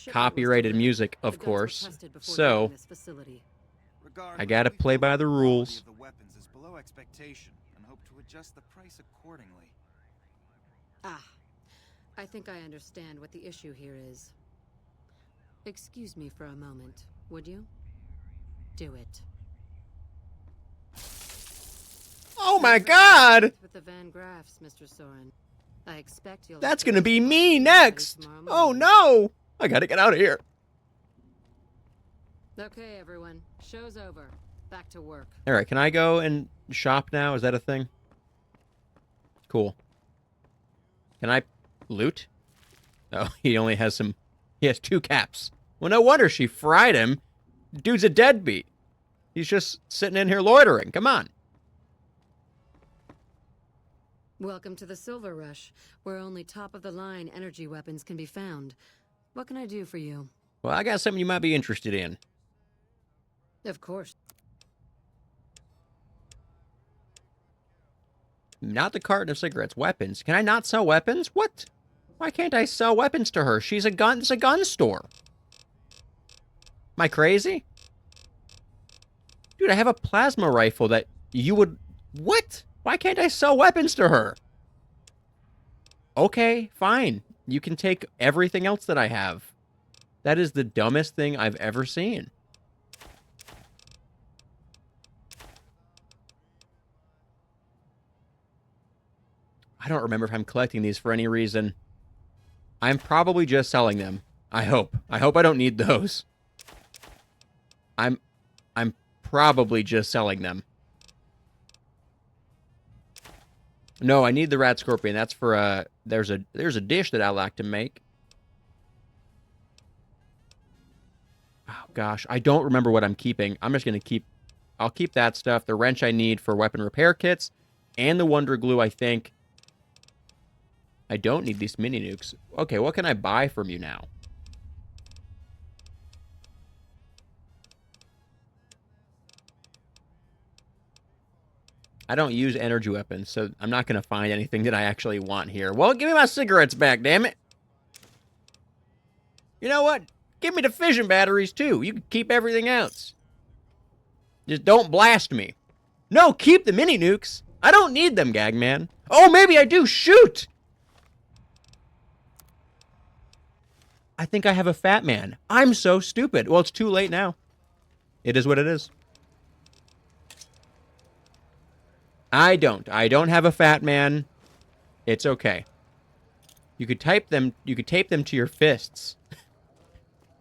copyrighted music, of course. So, I got to play by the rules. The weapons is below expectation and hope to adjust the price accordingly. Ah, I think I understand what the issue here is. Excuse me for a moment, would you? Do it. Oh my god! With the Van Graffs, Mr. Soren. I expect you'll... That's gonna be me next! Oh no! I gotta get out of here. Okay, everyone. Show's over. Back to work. Alright, can I go and shop now? Is that a thing? Cool. Can I loot? Oh, he only has some... He has 2 caps. Well, no wonder she fried him. Dude's a deadbeat. He's just sitting in here loitering. Come on. Welcome to the Silver Rush, where only top-of-the-line energy weapons can be found. What can I do for you? Well, I got something you might be interested in. Of course. Not the carton of cigarettes. Weapons. Can I not sell weapons? What? Why can't I sell weapons to her? She's a gun. It's a gun store. Am I crazy? Dude, I have a plasma rifle that you would... What? Why can't I sell weapons to her? Okay, fine. You can take everything else that I have. That is the dumbest thing I've ever seen. I don't remember if I'm collecting these for any reason. I'm probably just selling them. I hope. I hope I don't need those. I'm probably just selling them. No, I need the rat scorpion. That's for there's a dish that I like to make. Oh gosh, I don't remember what I'm keeping. I'm just gonna I'll keep that stuff. The wrench I need for weapon repair kits, and the wonder glue, I think. I don't need these mini nukes. Okay, what can I buy from you now? I don't use energy weapons, so I'm not going to find anything that I actually want here. Well, give me my cigarettes back, damn it. You know what? Give me the fission batteries, too. You can keep everything else. Just don't blast me. No, keep the mini nukes. I don't need them, Gagman. Oh, maybe I do. Shoot! I think I have a fat man. I'm so stupid. Well, it's too late now. It is what it is. I don't. I don't have a fat man. It's okay. You could tape them to your fists.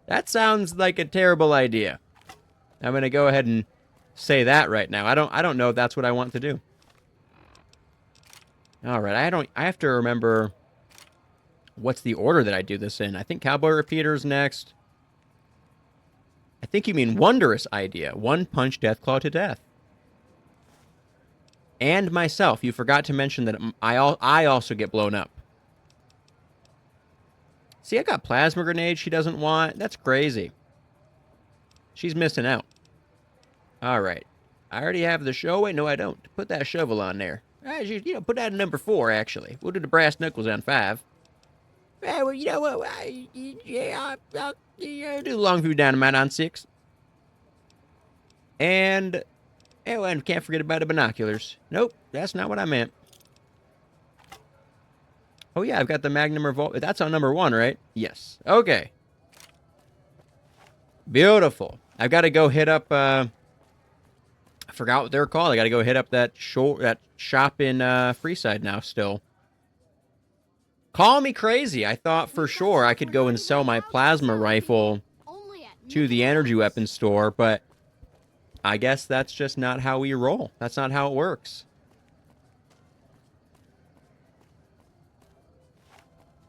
That sounds like a terrible idea. I'm going to go ahead and say that right now. I don't know if that's what I want to do. All right, I have to remember what's the order that I do this in. I think Cowboy Repeater's next. I think you mean Wondrous Idea. One punch Deathclaw to death. And myself. You forgot to mention that I also get blown up. See, I got Plasma Grenade she doesn't want. That's crazy. She's missing out. All right. I already have the show. Wait, no, I don't. Put that shovel on there. Put that in number 4, actually. We'll do the brass knuckles on 5. Well, you know what? I'll do the long view dynamite on 6. And can't forget about the binoculars. Nope, that's not what I meant. Oh, yeah, I've got the Magnum Revolt. That's on number 1, right? Yes. Okay. Beautiful. I've got to go hit up, I forgot what they're called. I got to go hit up that shop in Freeside now still. Call me crazy. I thought for sure I could go and sell my plasma rifle to the energy weapons store, but I guess that's just not how we roll. That's not how it works.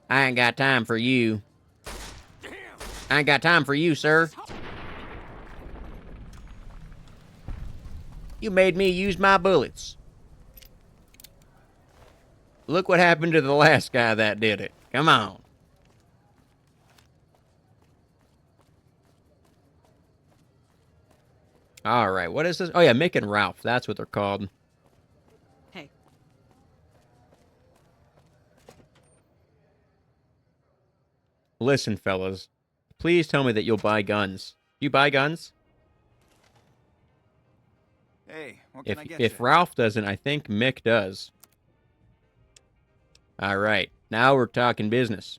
I ain't got time for you. I ain't got time for you, sir. You made me use my bullets. Look what happened to the last guy that did it. Come on. All right, what is this? Oh, yeah, Mick and Ralph. That's what they're called. Hey. Listen, fellas. Please tell me that you'll buy guns. Do you buy guns? Hey, what can I get If you? Ralph doesn't, I think Mick does. All right, now we're talking business.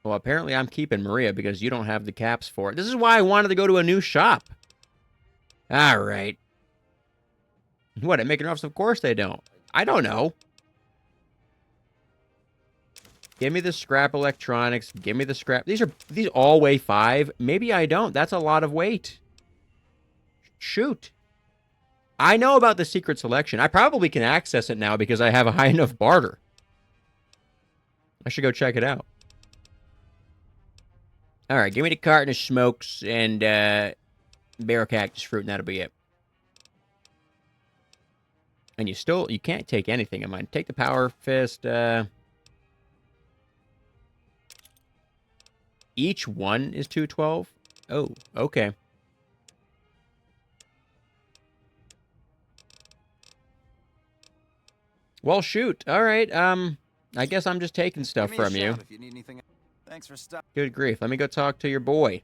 Well, apparently I'm keeping Maria because you don't have the caps for it. This is why I wanted to go to a new shop. All right. What, at Making Ruffs? Of course they don't. I don't know. Give me the scrap electronics. Give me the scrap. These all weigh 5. Maybe I don't. That's a lot of weight. Shoot. I know about the secret selection. I probably can access it now because I have a high enough barter. I should go check it out. All right, give me the carton of smokes and barrel cactus fruit, and that'll be it. And you can't take anything of mine. Take the power fist. Each one is 212. Oh, okay. Well, shoot. All right. I guess I'm just taking stuff Give me a from you. shout if you need anything. Thanks for stopping. Good grief. Let me go talk to your boy.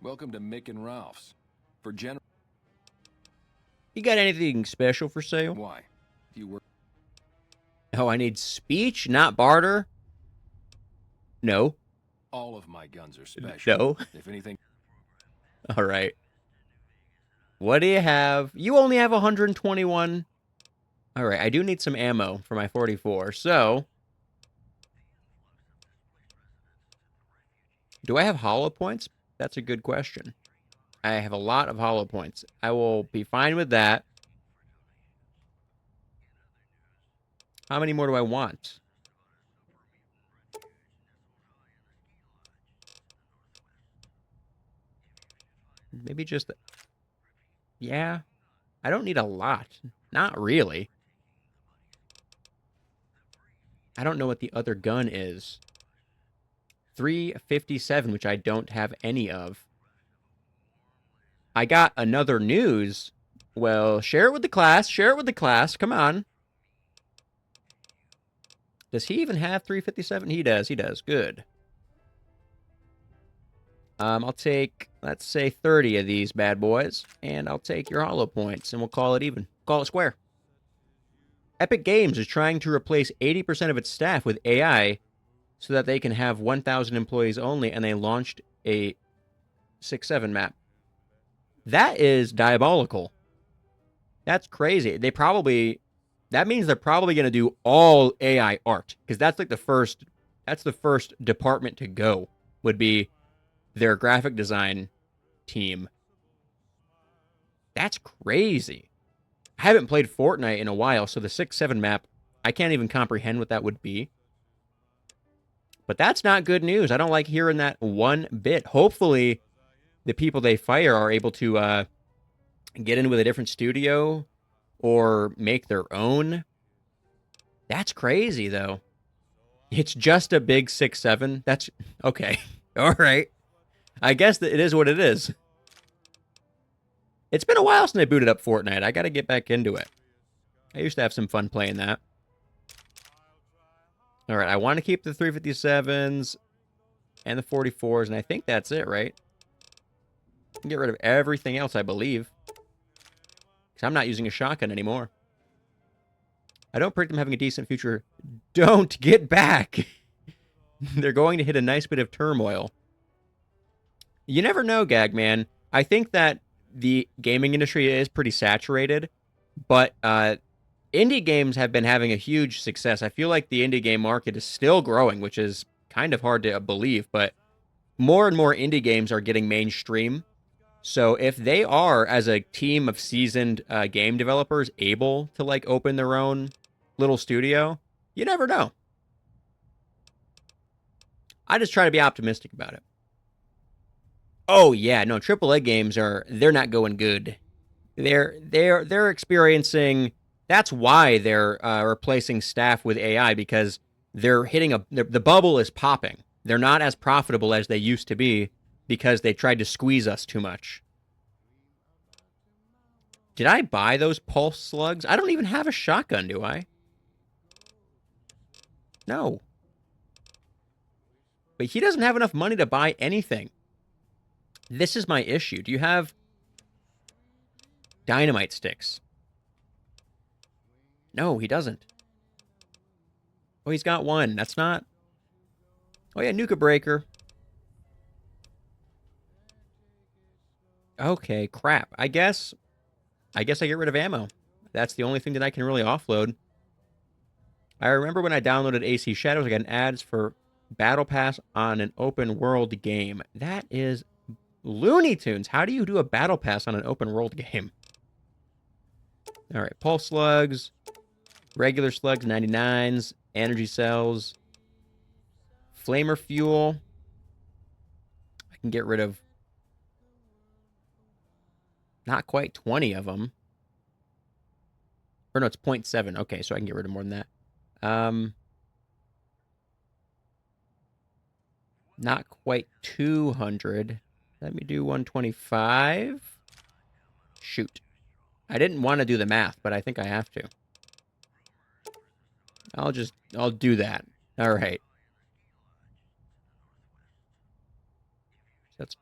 Welcome to Mick and Ralph's. For general. You got anything special for sale? Why? If you were. Oh, I need speech, not barter? No. All of my guns are special. No. If anything. All right. What do you have? You only have 121. All right, I do need some ammo for my 44. So, do I have hollow points? That's a good question. I have a lot of hollow points. I will be fine with that. How many more do I want? Maybe just... Yeah. I don't need a lot. Not really. I don't know what the other gun is. 357, which I don't have any of. I got another news. Well, share it with the class. Share it with the class. Come on. Does he even have 357? He does. He does. Good. I'll take, let's say, 30 of these bad boys, and I'll take your hollow points, and we'll call it even. Call it square. Epic Games is trying to replace 80% of its staff with AI so that they can have 1,000 employees only, and they launched a 6-7 map. That is diabolical. That's crazy. That means they're probably going to do all AI art, because that's like the first department to go, would be their graphic design team. That's crazy. I haven't played Fortnite in a while, so the 6-7 map, I can't even comprehend what that would be. But that's not good news. I don't like hearing that one bit. Hopefully, the people they fire are able to get in with a different studio or make their own. That's crazy, though. It's just a big 6-7. That's okay. All right. I guess that it is what it is. It's been a while since I booted up Fortnite. I got to get back into it. I used to have some fun playing that. All right, I want to keep the 357s and the 44s, and I think that's it, right? Get rid of everything else, I believe. Because I'm not using a shotgun anymore. I don't predict them having a decent future. Don't get back! They're going to hit a nice bit of turmoil. You never know, Gagman. I think that the gaming industry is pretty saturated, but indie games have been having a huge success. I feel like the indie game market is still growing, which is kind of hard to believe, but more and more indie games are getting mainstream. So if they are, as a team of seasoned game developers, able to like open their own little studio, you never know. I just try to be optimistic about it. Oh yeah, no, AAA games they're not going good. They're experiencing. That's why they're replacing staff with AI, because they're hitting the bubble is popping. They're not as profitable as they used to be because they tried to squeeze us too much. Did I buy those pulse slugs? I don't even have a shotgun, do I? No. But he doesn't have enough money to buy anything. This is my issue. Do you have dynamite sticks? No, he doesn't. Oh, he's got one. That's not... Oh, yeah, Nuka Breaker. Okay, crap. I guess I get rid of ammo. That's the only thing that I can really offload. I remember when I downloaded AC Shadows, I got ads for Battle Pass on an open world game. That is Looney Tunes. How do you do a Battle Pass on an open world game? All right, pulse slugs, regular slugs, 99s, energy cells, flamer fuel. I can get rid of not quite 20 of them. Or no, it's 0.7. Okay, so I can get rid of more than that. Not quite 200. Let me do 125. Shoot. I didn't want to do the math, but I think I have to. I'll do that. All right. That's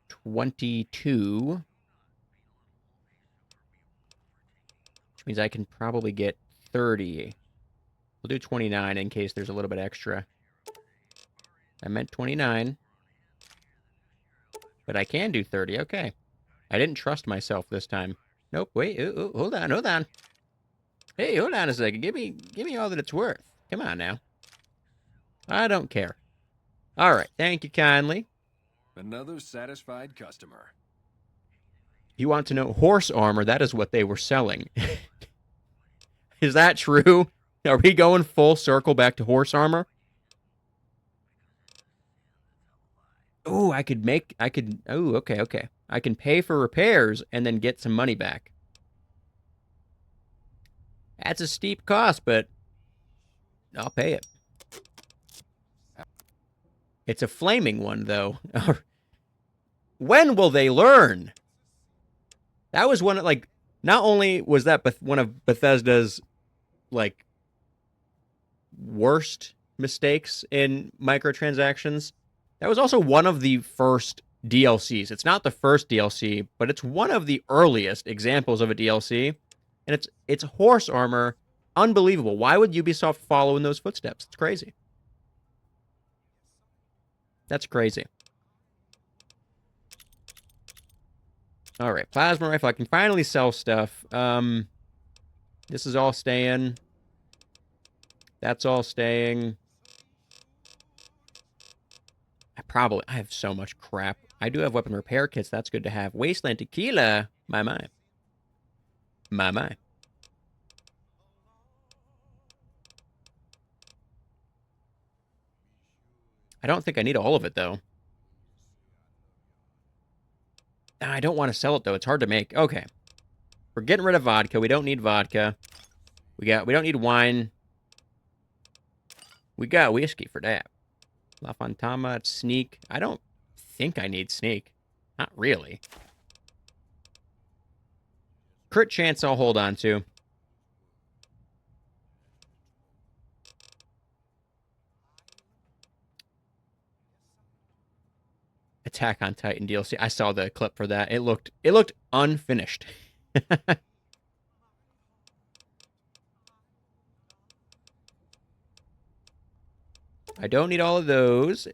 22. Which means I can probably get 30. We'll do 29 in case there's a little bit extra. I meant 29. But I can do 30. Okay. I didn't trust myself this time. Nope. Wait. Ooh, hold on. Hold on. Hey, hold on a second. Give me all that it's worth. Come on now. I don't care. All right. Thank you kindly. Another satisfied customer. You want to know horse armor? That is what they were selling. Is that true? Are we going full circle back to horse armor? Oh, okay. I can pay for repairs and then get some money back. That's a steep cost, but I'll pay it. It's a flaming one, though. When will they learn? That was one of, like, not only was that one of Bethesda's, like, worst mistakes in microtransactions, That was also one of the first DLCs. It's not the first DLC, but it's one of the earliest examples of a DLC. And it's horse armor. Unbelievable. Why would Ubisoft follow in those footsteps? It's crazy. That's crazy. All right, plasma rifle. I can finally sell stuff. This is all staying. That's all staying. I have so much crap. I do have weapon repair kits. That's good to have. Wasteland tequila. My. My. I don't think I need all of it, though. I don't want to sell it, though. It's hard to make. Okay. We're getting rid of vodka. We don't need vodka. We don't need wine. We got whiskey for that. La Fantama, sneak. I don't think I need sneak. Not really. Crit chance I'll hold on to. Attack on Titan DLC. I saw the clip for that. It looked unfinished. I don't need all of those.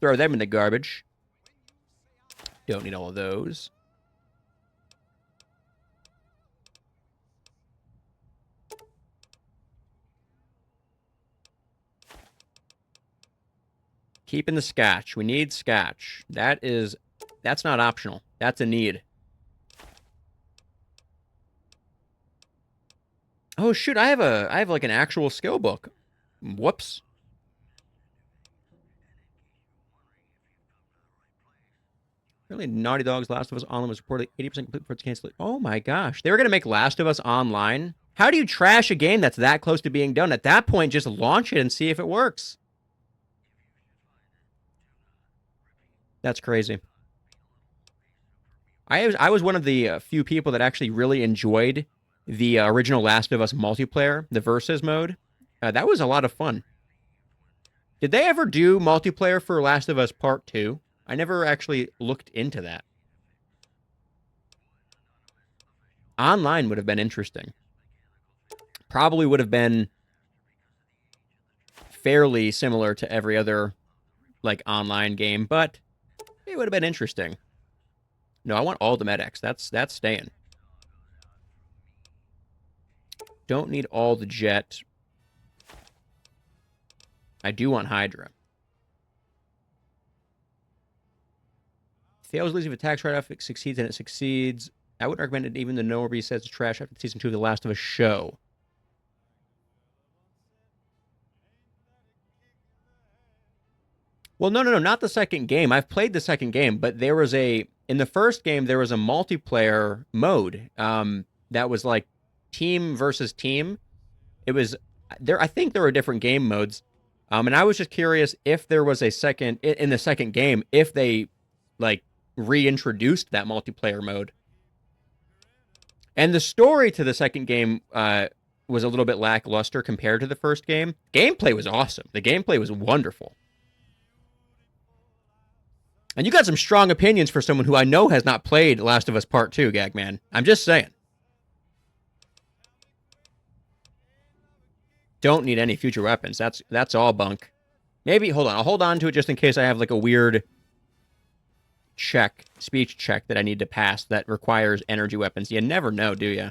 Throw them in the garbage. Don't need all of those. Keeping the scotch. We need scotch. That's not optional. That's a need. Oh shoot, I have like an actual skill book. Whoops. Really, Naughty Dog's Last of Us Online was reported 80% complete before it's canceled. Oh my gosh. They were going to make Last of Us Online? How do you trash a game that's that close to being done? At that point, just launch it and see if it works. That's crazy. I was one of the few people that actually really enjoyed the original Last of Us multiplayer, the Versus mode. That was a lot of fun. Did they ever do multiplayer for Last of Us Part 2? I never actually looked into that. Online would have been interesting. Probably would have been fairly similar to every other like online game, but it would have been interesting. No, I want all the medics. That's staying. Don't need all the jet. I do want Hydra. Fails losing attacks right off, it succeeds, and it succeeds. I wouldn't recommend it, even though nobody says it's trash after season 2 of The Last of Us show. Well, no, not the second game. I've played the second game, but there was in the first game, there was a multiplayer mode that was like team versus team. It was there. I think there were different game modes. And I was just curious if there was a second, in the second game, if they like reintroduced that multiplayer mode. And the story to the second game was a little bit lackluster compared to the first game. Gameplay was awesome. The gameplay was wonderful. And you got some strong opinions for someone who I know has not played Last of Us Part 2, Gagman. I'm just saying. Don't need any future weapons. That's all bunk. Maybe, hold on. I'll hold on to it just in case I have like a weird speech check that I need to pass that requires energy weapons. You never know, do you?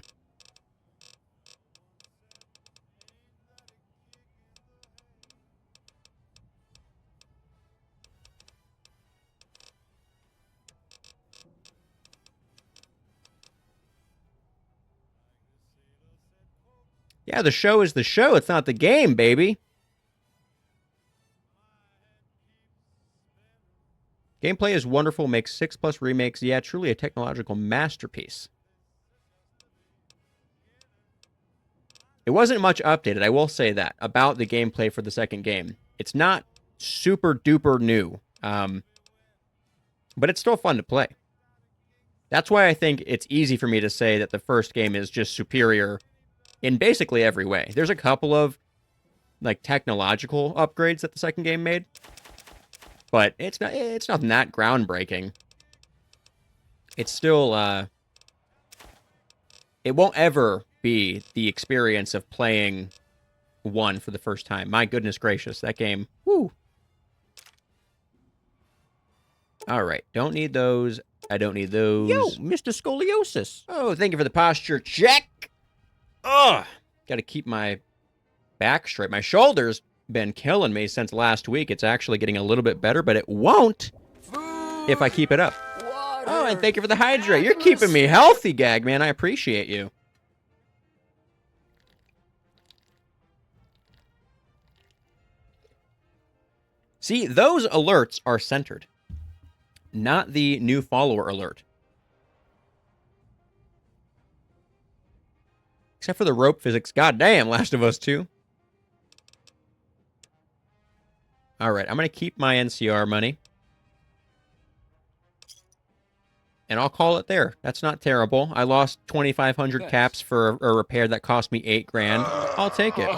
Yeah, the show is the show. It's not the game, baby. Gameplay is wonderful. Makes 6+ remakes. Yeah, truly a technological masterpiece. It wasn't much updated, I will say that, about the gameplay for the second game. It's not super duper new, but it's still fun to play. That's why I think it's easy for me to say that the first game is just superior in basically every way. There's a couple of like technological upgrades that the second game made, but it's nothing that groundbreaking. It's still it won't ever be the experience of playing 1 for the first time. My goodness gracious, that game. Woo. All right, don't need those. I don't need those. Yo, Mr. Scoliosis. Oh, thank you for the posture check. Ugh. Got to keep my back straight. My shoulder's been killing me since last week. It's actually getting a little bit better, but it won't if I keep it up. Oh, and thank you for the hydrate. You're keeping me healthy, Gag, man. I appreciate you. See, those alerts are centered, not the new follower alert. Except for the rope physics. Goddamn, Last of Us 2. All right, I'm going to keep my NCR money. And I'll call it there. That's not terrible. I lost 2,500 caps for a repair that cost me $8,000. I'll take it.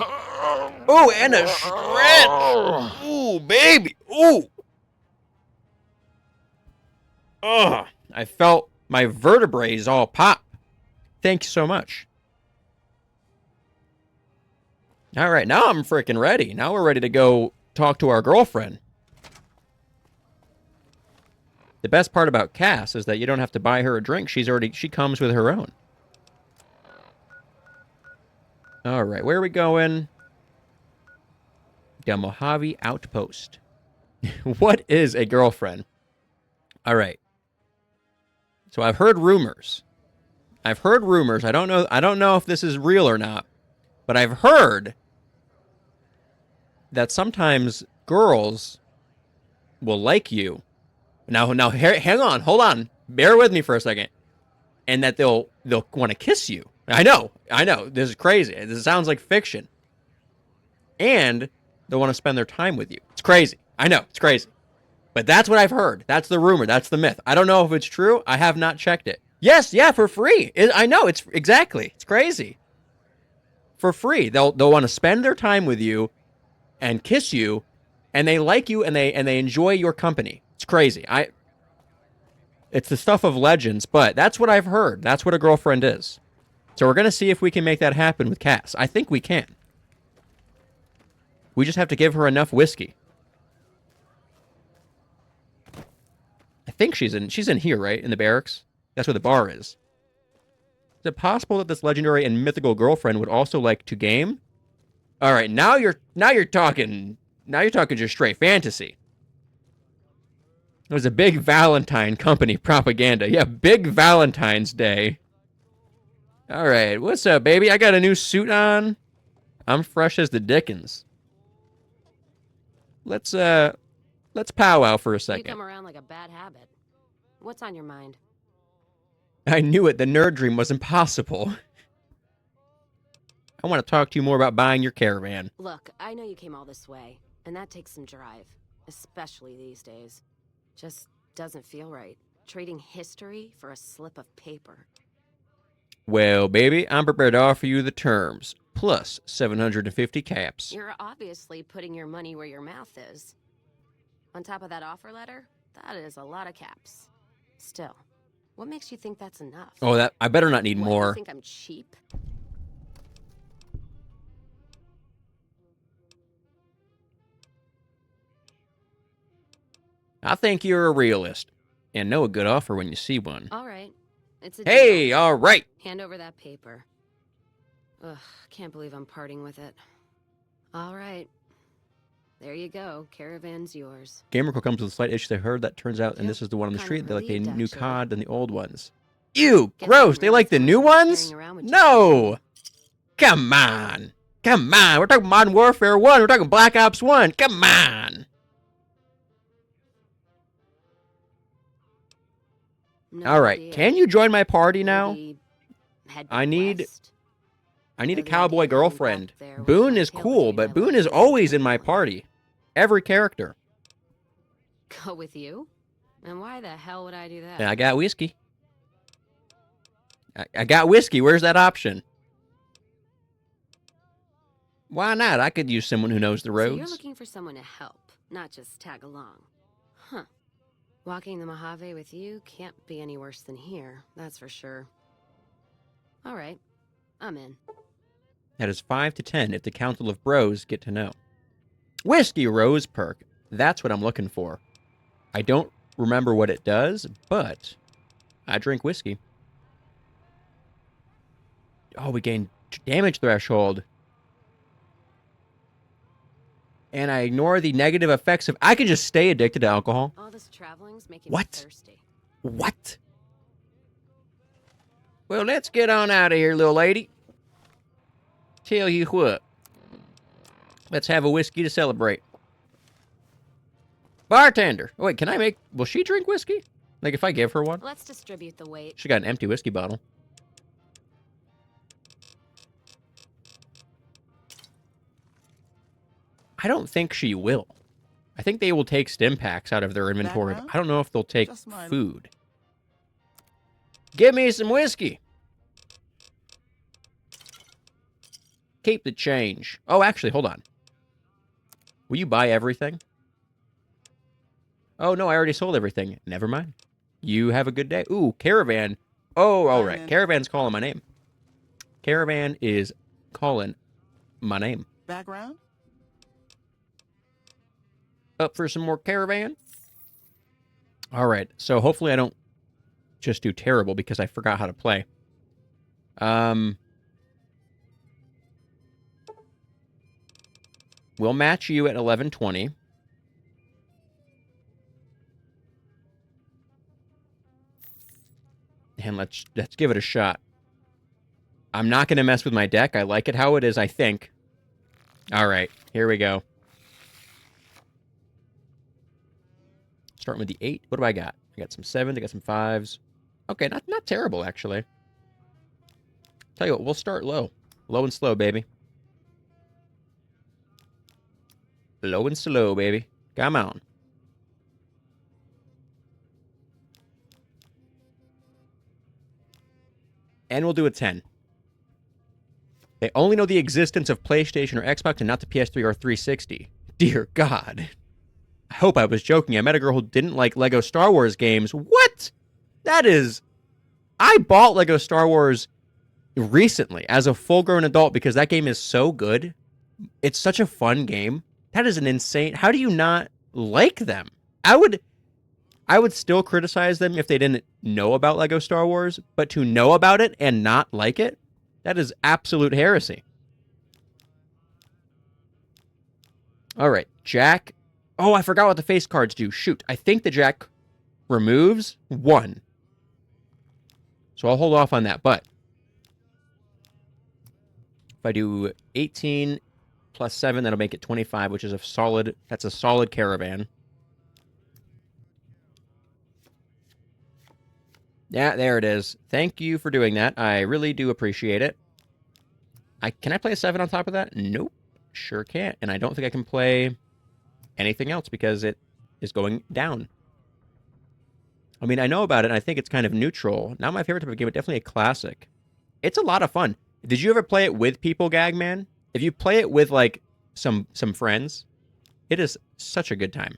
Ooh, and a stretch. Ooh, baby. Ooh. Ugh. I felt my vertebrae all pop. Thank you so much. All right, now I'm freaking ready. Now we're ready to go talk to our girlfriend. The best part about Cass is that you don't have to buy her a drink. She comes with her own. All right, where are we going? The Mojave Outpost. What is a girlfriend? All right. So I've heard rumors. I don't know if this is real or not, but I've heard that sometimes girls will like you. Now, hang on, hold on, bear with me for a second, and that they'll want to kiss you. I know, this is crazy. This sounds like fiction, and they'll want to spend their time with you. It's crazy. I know, it's crazy, but that's what I've heard. That's the rumor. That's the myth. I don't know if it's true. I have not checked it. Yes, yeah, for free. I know, it's exactly. It's crazy. For free, they'll want to spend their time with you, and kiss you, and they like you, and they enjoy your company. It's crazy. It's the stuff of legends, but that's what I've heard. That's what a girlfriend is. So we're going to see if we can make that happen with Cass. I think we can. We just have to give her enough whiskey. I think she's in here, right? In the barracks? That's where the bar is. Is it possible that this legendary and mythical girlfriend would also like to game? All right, now you're talking just straight fantasy. It was a big Valentine company propaganda. Yeah, big Valentine's Day. All right, what's up, baby? I got a new suit on. I'm fresh as the dickens. Let's powwow for a second. You come around like a bad habit. What's on your mind? I knew it. The nerd dream was impossible. I want to talk to you more about buying your caravan. Look, I know you came all this way, and that takes some drive, especially these days. Just doesn't feel right. Trading history for a slip of paper. Well, baby, I'm prepared to offer you the terms, plus 750 caps. You're obviously putting your money where your mouth is. On top of that offer letter, that is a lot of caps. Still, what makes you think that's enough? Oh, I better not need What, more. You think I'm cheap? I think you're a realist and know a good offer when you see one. All right. It's a Hey, deal. all right. Hand over that paper. Ugh, can't believe I'm parting with it. All right. There you go. Caravan's yours. Gamer comes with slight issues. I heard that turns out, and Yep, this is the one on the kind street. of They like the relieved, new actually. COD than the old ones. Ew, Guess I gross. didn't They like the realize new I was ones? carrying around with you. No. Come on. Come on. We're talking Modern Warfare 1. We're talking Black Ops 1. Come on. No All right. idea. Can you join my party now? Maybe head I need west? a Though the cowboy idea of going girlfriend. back there with Boone my is tail cool, between but my Boone legs is isn't always in my appealing. party. Every character. Go with you? And why the hell would I do that? And I got whiskey. I got whiskey. Where's that option? Why not? I could use someone who knows the So you're roads. looking for someone to help, not just tag along. Walking the Mojave with you can't be any worse than here, that's for sure. All right, I'm in. That is 5 to 10 if the Council of Bros get to know. Whiskey Rose perk. That's what I'm looking for. I don't remember what it does, but I drink whiskey. Oh, we gain damage threshold. And I ignore the negative effects of... I can just stay addicted to alcohol. All this traveling's making What? me thirsty. What? Well, let's get on out of here, little lady. Tell you what. Let's have a whiskey to celebrate. Bartender. Oh, wait, can I make... Will she drink whiskey? Like, if I give her one? Let's distribute the weight. She got an empty whiskey bottle. I don't think she will. I think they will take stim packs out of their inventory. But I don't know if they'll take food. Give me some whiskey. Keep the change. Oh, actually, hold on. Will you buy everything? Oh, no, I already sold everything. Never mind. You have a good day. Ooh, Caravan. Oh, all right. Caravan's calling my name. Caravan is calling my name. Background? Up for some more Caravan? All right. So hopefully I don't just do terrible because I forgot how to play. We'll match you at 1120. And let's give it a shot. I'm not going to mess with my deck. I like it how it is, I think. All right, here we go. Starting with the 8. What do I got? I got some 7s. I got some 5s. Okay, not terrible, actually. Tell you what, we'll start low. Low and slow, baby. Low and slow, baby. Come on. And we'll do a 10. They only know the existence of PlayStation or Xbox and not the PS3 or 360. Dear God. I hope I was joking. I met a girl who didn't like Lego Star Wars games. What? That is... I bought Lego Star Wars recently as a full-grown adult because that game is so good. It's such a fun game. That is an insane... How do you not like them? I would still criticize them if they didn't know about Lego Star Wars, but to know about it and not like it, that is absolute heresy. All right, Jack. Oh, I forgot what the face cards do. Shoot, I think the Jack removes 1. So I'll hold off on that, but if I do 18 plus 7, that'll make it 25, which is that's a solid Caravan. Yeah, there it is. Thank you for doing that. I really do appreciate it. Can I play a 7 on top of that? Nope. Sure can't. And I don't think I can play anything else because it is going down. I mean, I know about it, and I think it's kind of neutral. Not my favorite type of game, but definitely a classic. It's a lot of fun. Did you ever play it with people, Gagman? If you play it with, like, some friends, it is such a good time.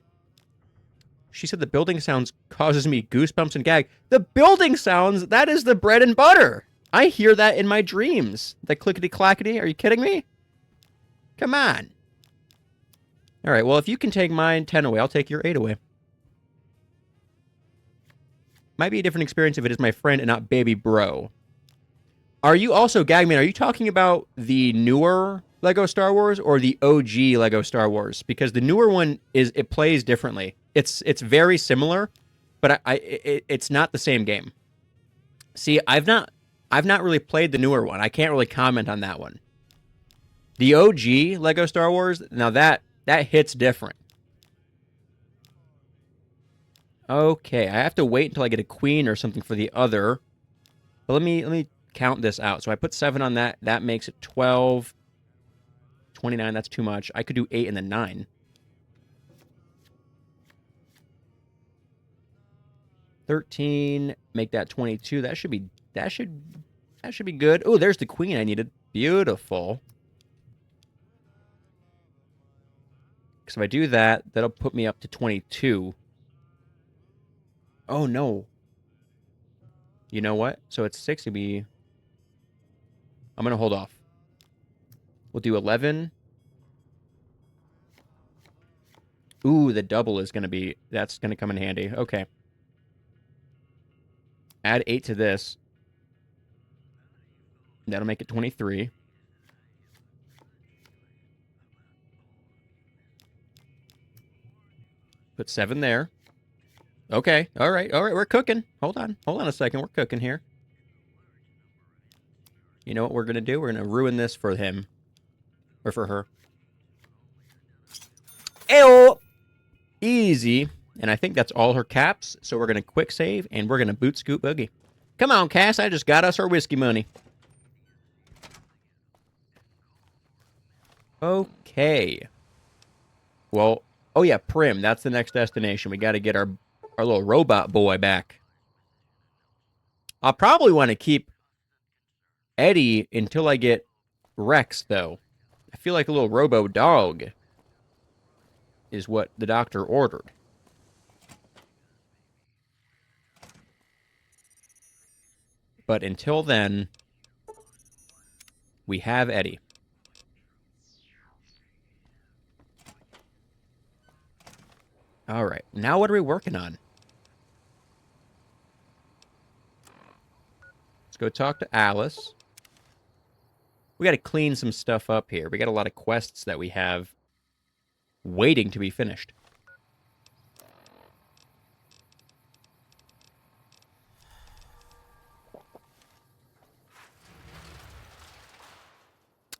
She said the building sounds causes me goosebumps and gag. The building sounds, that is the bread and butter. I hear that in my dreams. The clickety-clackety. Are you kidding me? Come on. All right, well, if you can take mine 10 away, I'll take your 8 away. Might be a different experience if it is my friend and not baby bro. Are you also, Gagman, are you talking about the newer Lego Star Wars or the OG Lego Star Wars? Because the newer one, it plays differently. It's very similar, but it's not the same game. See, I've not really played the newer one. I can't really comment on that one. The OG Lego Star Wars, now that hits different. Okay, I have to wait until I get a queen or something for the other. But let me count this out. So I put 7 on that. That makes it 12. 29, that's too much. I could do 8 and then 9. 13, make that 22. That should be good. Oh, there's the queen I needed. Beautiful. Because if I do that, that'll put me up to 22. Oh, no. You know what? So it's 6 to be... I'm going to hold off. We'll do 11. Ooh, the double is going to be... That's going to come in handy. Okay. Add 8 to this. That'll make it 23. Put 7 there. Okay. All right. All right. We're cooking. Hold on. Hold on a second. We're cooking here. You know what we're going to do? We're going to ruin this for him. Or for her. Ayo! Easy. And I think that's all her caps. So we're going to quick save. And we're going to boot scoot boogie. Come on, Cass. I just got us our whiskey money. Okay. Well, oh yeah, Prim. That's the next destination. We got to get our little robot boy back. I'll probably want to keep Eddie until I get Rex, though. I feel like a little robo dog is what the doctor ordered. But until then, we have Eddie. All right. Now what are we working on? Let's go talk to Alice. We got to clean some stuff up here. We got a lot of quests that we have waiting to be finished.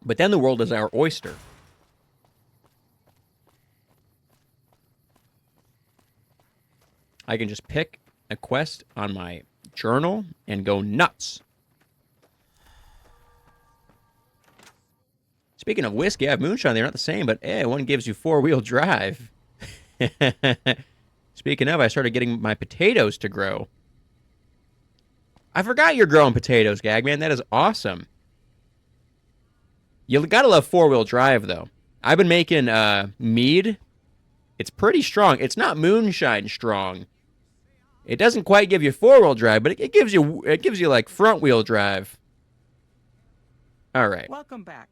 But then the world is our oyster. I can just pick a quest on my journal and go nuts. Speaking of whiskey, I have moonshine. They're not the same, but one gives you 4-wheel drive. Speaking of, I started getting my potatoes to grow. I forgot you're growing potatoes, Gagman. That is awesome. You gotta love 4-wheel drive, though. I've been making mead. It's pretty strong. It's not moonshine strong. It doesn't quite give you 4-wheel drive, but it gives you like front-wheel drive. All right. Welcome back.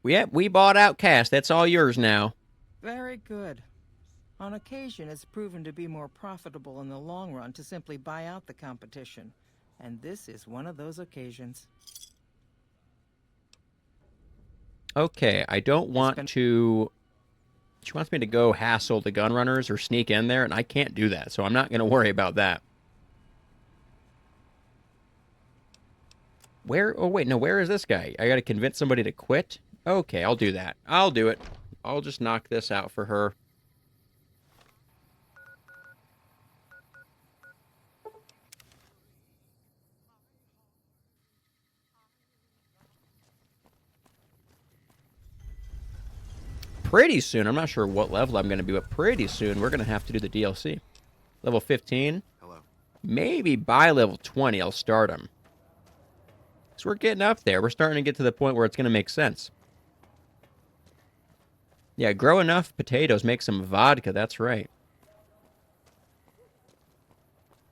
We bought out Cass. That's all yours now. Very good. On occasion, it's proven to be more profitable in the long run to simply buy out the competition. And this is one of those occasions. Okay, I don't want to... She wants me to go hassle the gun runners or sneak in there, and I can't do that, so I'm not going to worry about that. Where... Oh, wait, no, where is this guy? I got to convince somebody to quit? Okay, I'll do that. I'll do it. I'll just knock this out for her. Pretty soon, I'm not sure what level I'm going to be, but pretty soon we're going to have to do the DLC. Level 15. Hello. Maybe by level 20 I'll start them. So we're getting up there. We're starting to get to the point where it's going to make sense. Yeah, grow enough potatoes, make some vodka, that's right.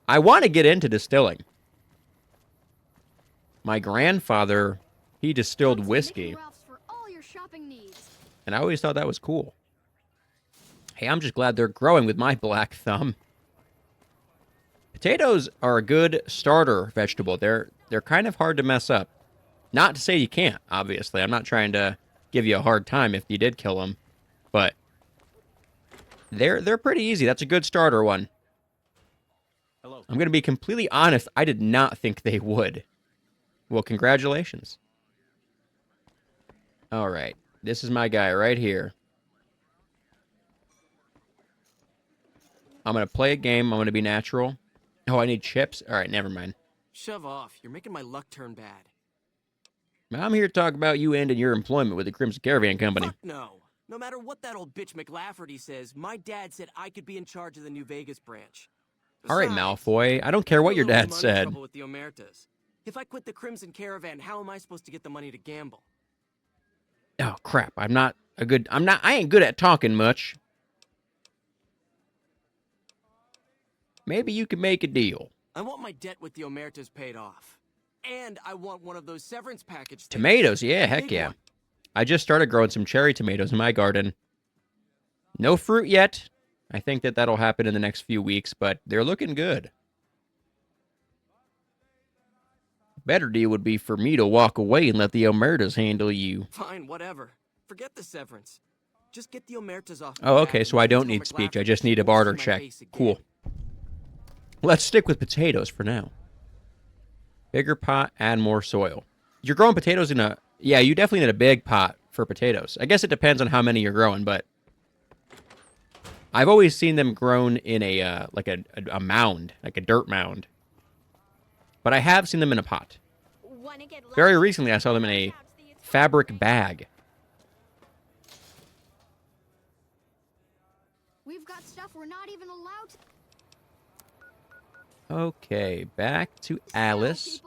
I want to get into distilling. My grandfather, he distilled whiskey. And I always thought that was cool. Hey, I'm just glad they're growing with my black thumb. Potatoes are a good starter vegetable. They're kind of hard to mess up. Not to say you can't, obviously. I'm not trying to give you a hard time if you did kill them. But they're pretty easy. That's a good starter one. Hello. I'm going to be completely honest. I did not think they would. Well, congratulations. All right. This is my guy right here. I'm going to play a game. I'm going to be natural. Oh, I need chips? All right, never mind. Shove off. You're making my luck turn bad. I'm here to talk about you ending your employment with the Crimson Caravan Company. Fuck no. No matter what that old bitch McLafferty says, my dad said I could be in charge of the New Vegas branch. All right, Besides, Malfoy. I don't care what your I'm a little dad money said. trouble with the Omertas. If I quit the Crimson Caravan, how am I supposed to get the money to gamble? Oh, crap. I ain't good at talking much. maybe you can make a deal. I want my debt with the Omertas paid off. And I want one of those severance package things. Tomatoes, yeah, A heck big yeah. one. I just started growing some cherry tomatoes in my garden. No fruit yet. I think that that'll happen in the next few weeks, but they're looking good. Better deal would be for me to walk away and let the Omertas handle you. Fine, whatever. Forget the severance. Just get the Omertas off my Oh, back okay, and so I don't Principal need speech. I McLafferty just need a won't see barter my check. face again. Cool. Let's stick with potatoes for now. Bigger pot, add more soil. You're growing potatoes in a... Yeah, you definitely need a big pot for potatoes. I guess it depends on how many you're growing, but... I've always seen them grown in a, like a mound, like a dirt mound. But I have seen them in a pot. Very recently, I saw them in a fabric bag. We've got stuff we're not even allowed to... Okay, back to Alice.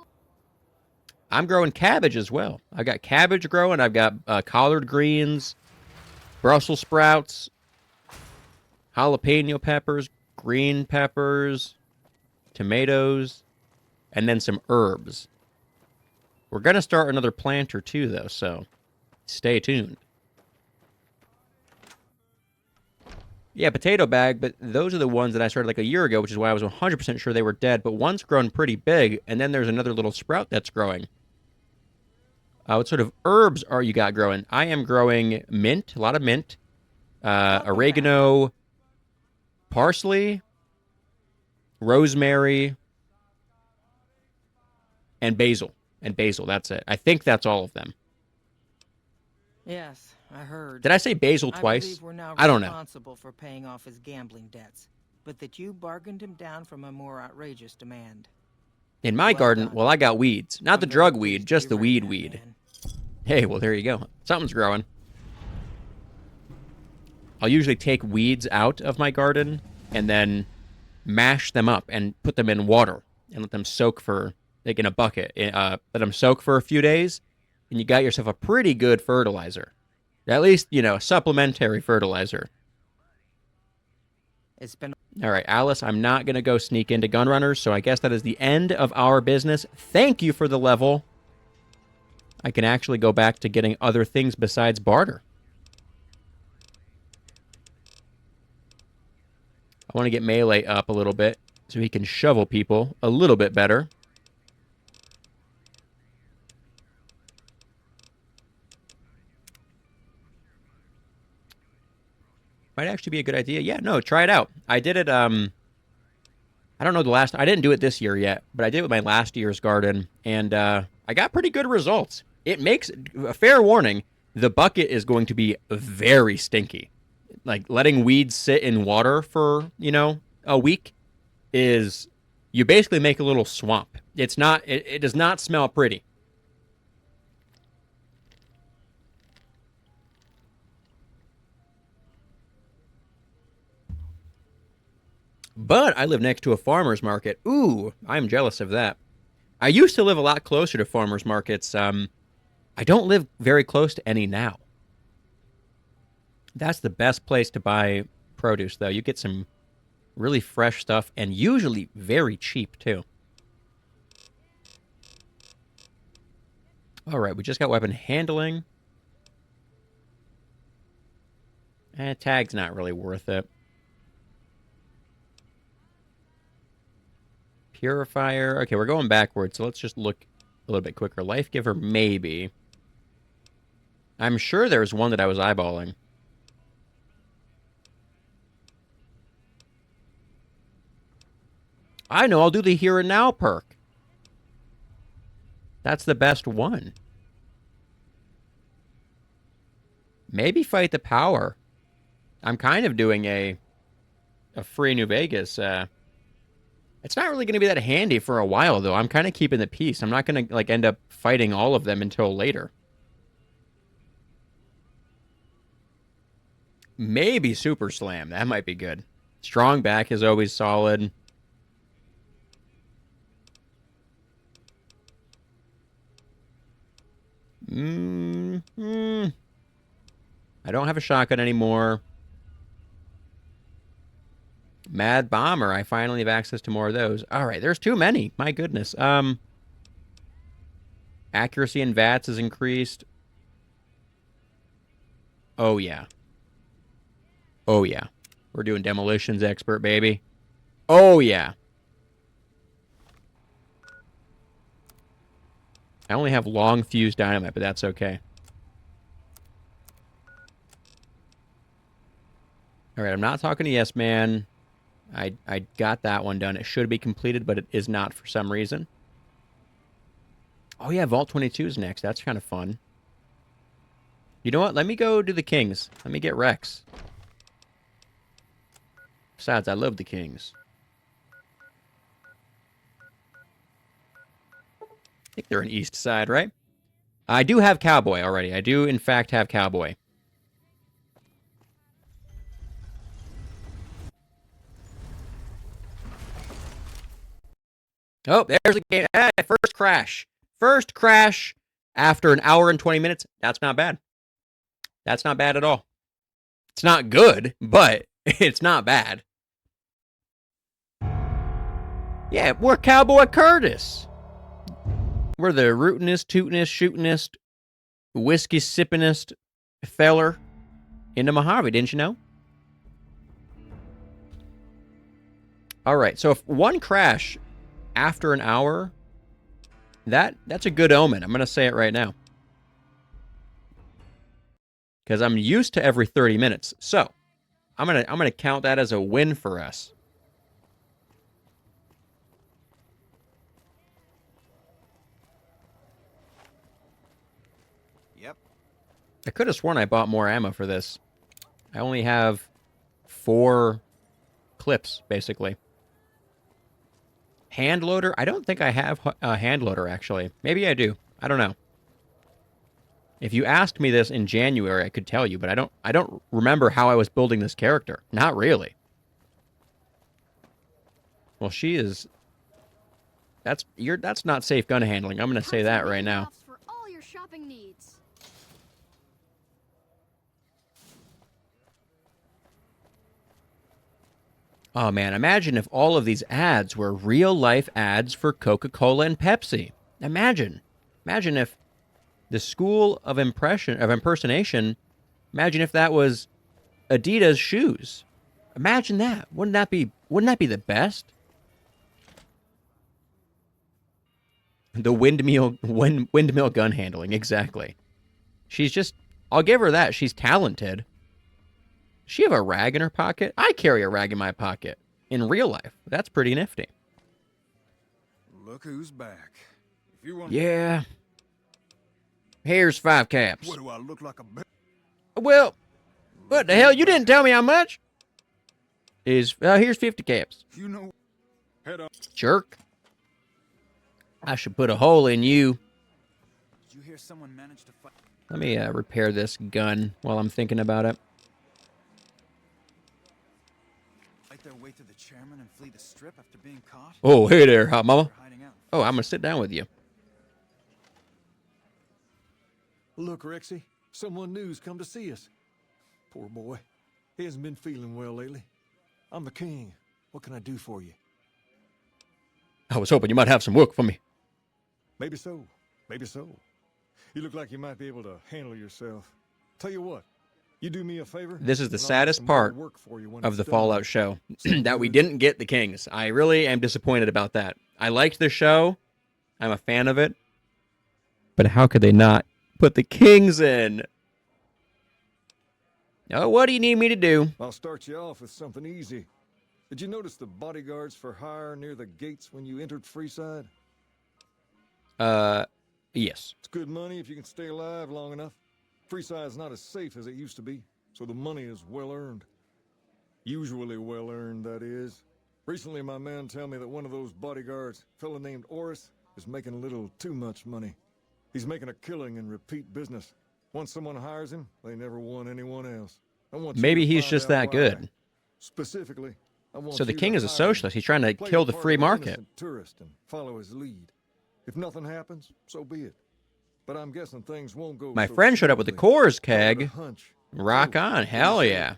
I'm growing cabbage as well. I've got cabbage growing. I've got collard greens, Brussels sprouts, jalapeno peppers, green peppers, tomatoes, and then some herbs. We're going to start another planter too, though, so stay tuned. Yeah, potato bag, but those are the ones that I started like a year ago, which is why I was 100% sure they were dead. But one's grown pretty big, and then there's another little sprout that's growing. What sort of herbs are you got growing? I am growing mint, a lot of mint, oregano, parsley, rosemary, and basil. And basil, that's it. I think that's all of them. Yes, I heard. Did I say basil twice? I believe we're now I don't know. responsible for paying off his gambling debts, but that you bargained him down from a more outrageous demand. In my Well garden, done. well, I got weeds. Not the I'm very drug pleased weed, to just be the right weed now, weed. man. Hey, well, there you go. Something's growing. I'll usually take weeds out of my garden and then mash them up and put them in water and let them soak for, like in a bucket. Let them soak for a few days, and you got yourself a pretty good fertilizer. At least, you know, supplementary fertilizer. It's been... All right, Alice, I'm not going to go sneak into Gunrunners, so I guess that is the end of our business. Thank you for the level. I can actually go back to getting other things besides barter. I want to get melee up a little bit so he can shovel people a little bit better. Might actually be a good idea. Yeah, no, try it out. I did it, I don't know I didn't do it this year yet, but I did it with my last year's garden, and I got pretty good results. It makes, a fair warning, the bucket is going to be very stinky. Like, letting weeds sit in water for, you know, a week is, you basically make a little swamp. It's not, it does not smell pretty. But I live next to a farmer's market. Ooh, I'm jealous of that. I used to live a lot closer to farmer's markets. I don't live very close to any now. That's the best place to buy produce, though. You get some really fresh stuff, and usually very cheap, too. All right, we just got weapon handling. Tag's not really worth it. Purifier. Okay, we're going backwards, so let's just look a little bit quicker. Life Giver, maybe. I'm sure there's one that I was eyeballing. I know, I'll do the Here and Now perk. That's the best one. Maybe Fight the Power. I'm kind of doing a free New Vegas. It's not really going to be that handy for a while, though. I'm kind of keeping the peace. I'm not going to like end up fighting all of them until later. Maybe Super Slam. That might be good. Strong Back is always solid. I don't have a shotgun anymore. Mad Bomber. I finally have access to more of those. All right, there's too many. My goodness. Accuracy in VATS is increased. Oh, yeah. Oh, yeah. We're doing demolitions expert, baby. Oh, yeah. I only have long fuse dynamite, but that's okay. All right, I'm not talking to Yes Man. I got that one done. It should be completed, but it is not for some reason. Oh, yeah, Vault 22 is next. That's kind of fun. You know what? Let me go do the Kings. Let me get Rex. Besides, I love the Kings. I think they're in East Side, right? I do have Cowboy already. I do, in fact, have Cowboy. Oh, there's a game. First crash. First crash after an hour and 20 minutes. That's not bad. That's not bad at all. It's not good, but it's not bad. Yeah, we're Cowboy Curtis. We're the rootinest, tootinest, shootinest, whiskey sippinest feller in the Mojave, didn't you know? All right, so if one crash after an hour, that's a good omen. I'm going to say it right now. Because I'm used to every 30 minutes. So, I'm gonna count that as a win for us. Yep. I could have sworn I bought more ammo for this. I only have 4 clips, basically. Hand loader? I don't think I have a hand loader, actually. Maybe I do. I don't know. If you asked me this in January, I could tell you, but I don't remember how I was building this character. Not really. Well, she is... That's not safe gun handling. I'm going to say that right now. For all your shopping needs. Oh, man, imagine if all of these ads were real-life ads for Coca-Cola and Pepsi. Imagine. Imagine if the school of impersonation, imagine if that was Adidas shoes. Imagine that. Wouldn't that be the best? The windmill gun handling, exactly. She's just, I'll give her that. She's talented. Does she have a rag in her pocket? I carry a rag in my pocket. In real life. That's pretty nifty. Look who's back. If you want... Yeah. Here's 5 caps. What do I look like a... Well, what the hell? You didn't tell me how much. Here's 50 caps. You know... Head up. Jerk. I should put a hole in you. Did you hear someone managed to fight? Let me repair this gun while I'm thinking about it. Fight their way through the chairman and flee the strip after being caught? Oh, hey there, hot mama. Hiding out. Oh, I'm going to sit down with you. Look, Rexy, someone new's come to see us. Poor boy. He hasn't been feeling well lately. I'm the king. What can I do for you? I was hoping you might have some work for me. Maybe so. Maybe so. You look like you might be able to handle yourself. Tell you what, you do me a favor. This is the saddest part of the Fallout show, that we didn't get the Kings. I really am disappointed about that. I liked the show. I'm a fan of it. But how could they not put the Kings in? Oh, what do you need me to do? I'll start you off with something easy. Did you notice the bodyguards for hire near the gates when you entered Freeside? Yes. It's good money if you can stay alive long enough. Freeside's not as safe as it used to be, so the money is well earned. Usually well earned, that is. Recently, my men tell me that one of those bodyguards, a fella named Oris, is making a little too much money. He's making a killing in repeat business. Once someone hires him, they never want anyone else. Maybe he's just that good. Specifically, so the king is a socialist. He's trying to kill the free market. Tourist and follow his lead. If nothing happens, so be it. But I'm guessing things won't go. My friend showed up with the Coors keg. Rock on, hell yeah.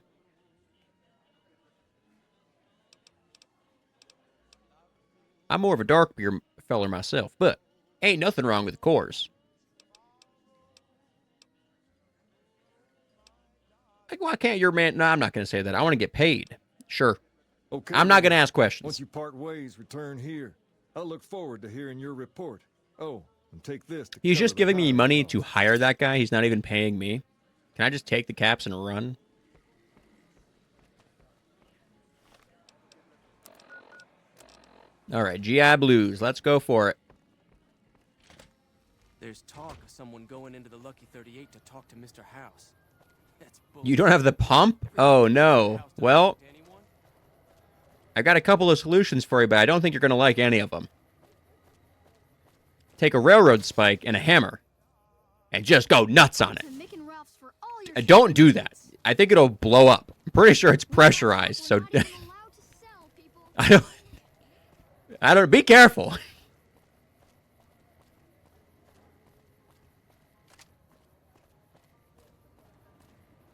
I'm more of a dark beer feller myself, but ain't nothing wrong with Coors. Like, why can't your man... No, I'm not going to say that. I want to get paid. Sure. Okay, I'm not going to then. ask questions. Once you part ways, return here. I'll look forward to hearing your report. Oh, and take this to He's cover just the giving me hiring money costs. to hire that guy. He's not even paying me. Can I just take the caps and run? All right, GI Blues. Let's go for it. There's talk of someone going into the Lucky 38 to talk to Mr. House. That's You don't have the pump? Oh, no. Well, I got a couple of solutions for you, but I don't think you're going to like any of them. Take a railroad spike and a hammer and just go nuts on it. And don't do that. I think it'll blow up. I'm pretty sure it's pressurized, so I don't be careful.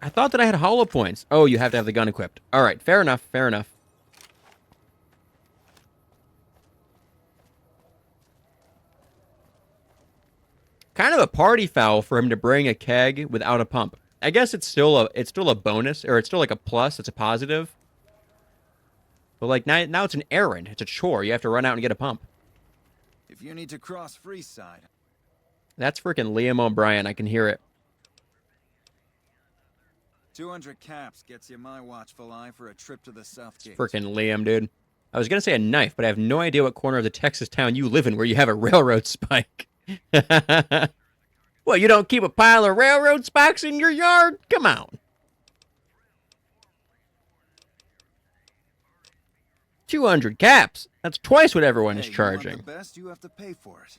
I thought that I had hollow points. Oh, you have to have the gun equipped. All right, fair enough, fair enough. Kind of a party foul for him to bring a keg without a pump. I guess it's still a bonus, or it's still like a plus, it's a positive. But like now it's an errand, it's a chore. You have to run out and get a pump. If you need to cross Freeside. That's freaking Liam O'Brien, I can hear it. 200 caps gets you my watchful eye for a trip to the South Gate. Freaking Liam, dude. I was gonna say a knife, but I have no idea what corner of the Texas town you live in where you have a railroad spike. Well, you don't keep a pile of railroad spikes in your yard? Come on. $200 caps. That's twice what everyone is charging. You want the best, you have to pay for it.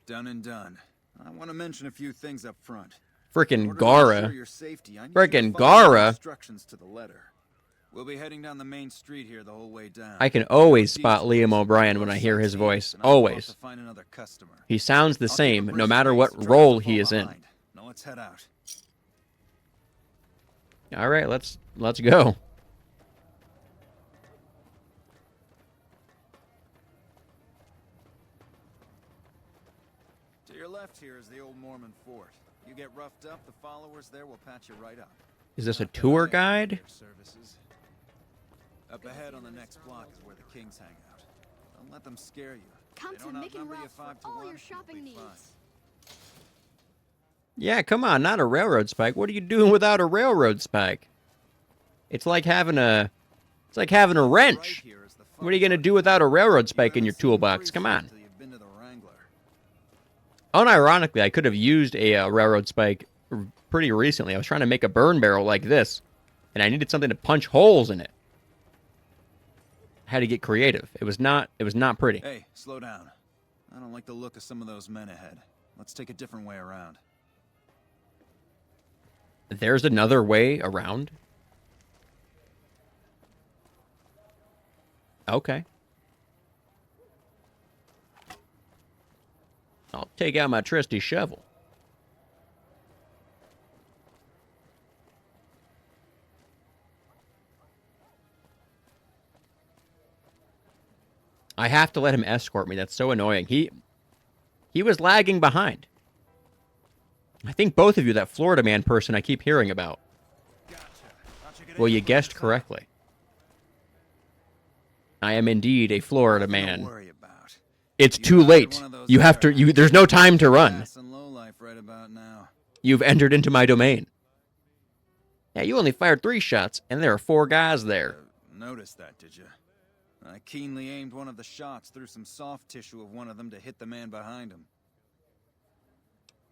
Done and done. I want to mention a few things up front. Frickin' Gara. Frickin' Gara. Instructions to the letter. We'll be heading down the main street here the whole way down. I can always spot Liam O'Brien when I hear his voice. Always. He sounds the same, no matter what role he is in. Now let's head out. All right, let's go. To your left here is the old Mormon fort. You get roughed up, the followers there will patch you right up. Is this a tour guide? Up ahead on the next block is where the kings hang out. Don't let them scare you. Come to Mick and Ralph's for all your shopping needs. Yeah, come on, not a railroad spike. What are you doing without a railroad spike? It's like having a wrench. What are you gonna do without a railroad spike in your toolbox? Come on. Unironically, I could have used a railroad spike pretty recently. I was trying to make a burn barrel like this, and I needed something to punch holes in it. I had to get creative. It was not pretty. Hey, slow down. I don't like the look of some of those men ahead. Let's take a different way around. There's another way around? Okay. I'll take out my trusty shovel. I have to let him escort me. That's so annoying. He was lagging behind. I think both of you, that Florida man person I keep hearing about. Well, you guessed correctly. I am indeed a Florida man. It's too late. You have to. There's no time to run. You've entered into my domain. Yeah, you only fired 3 shots, and there are 4 guys there. Noticed that, did you? I keenly aimed one of the shots through some soft tissue of one of them to hit the man behind him.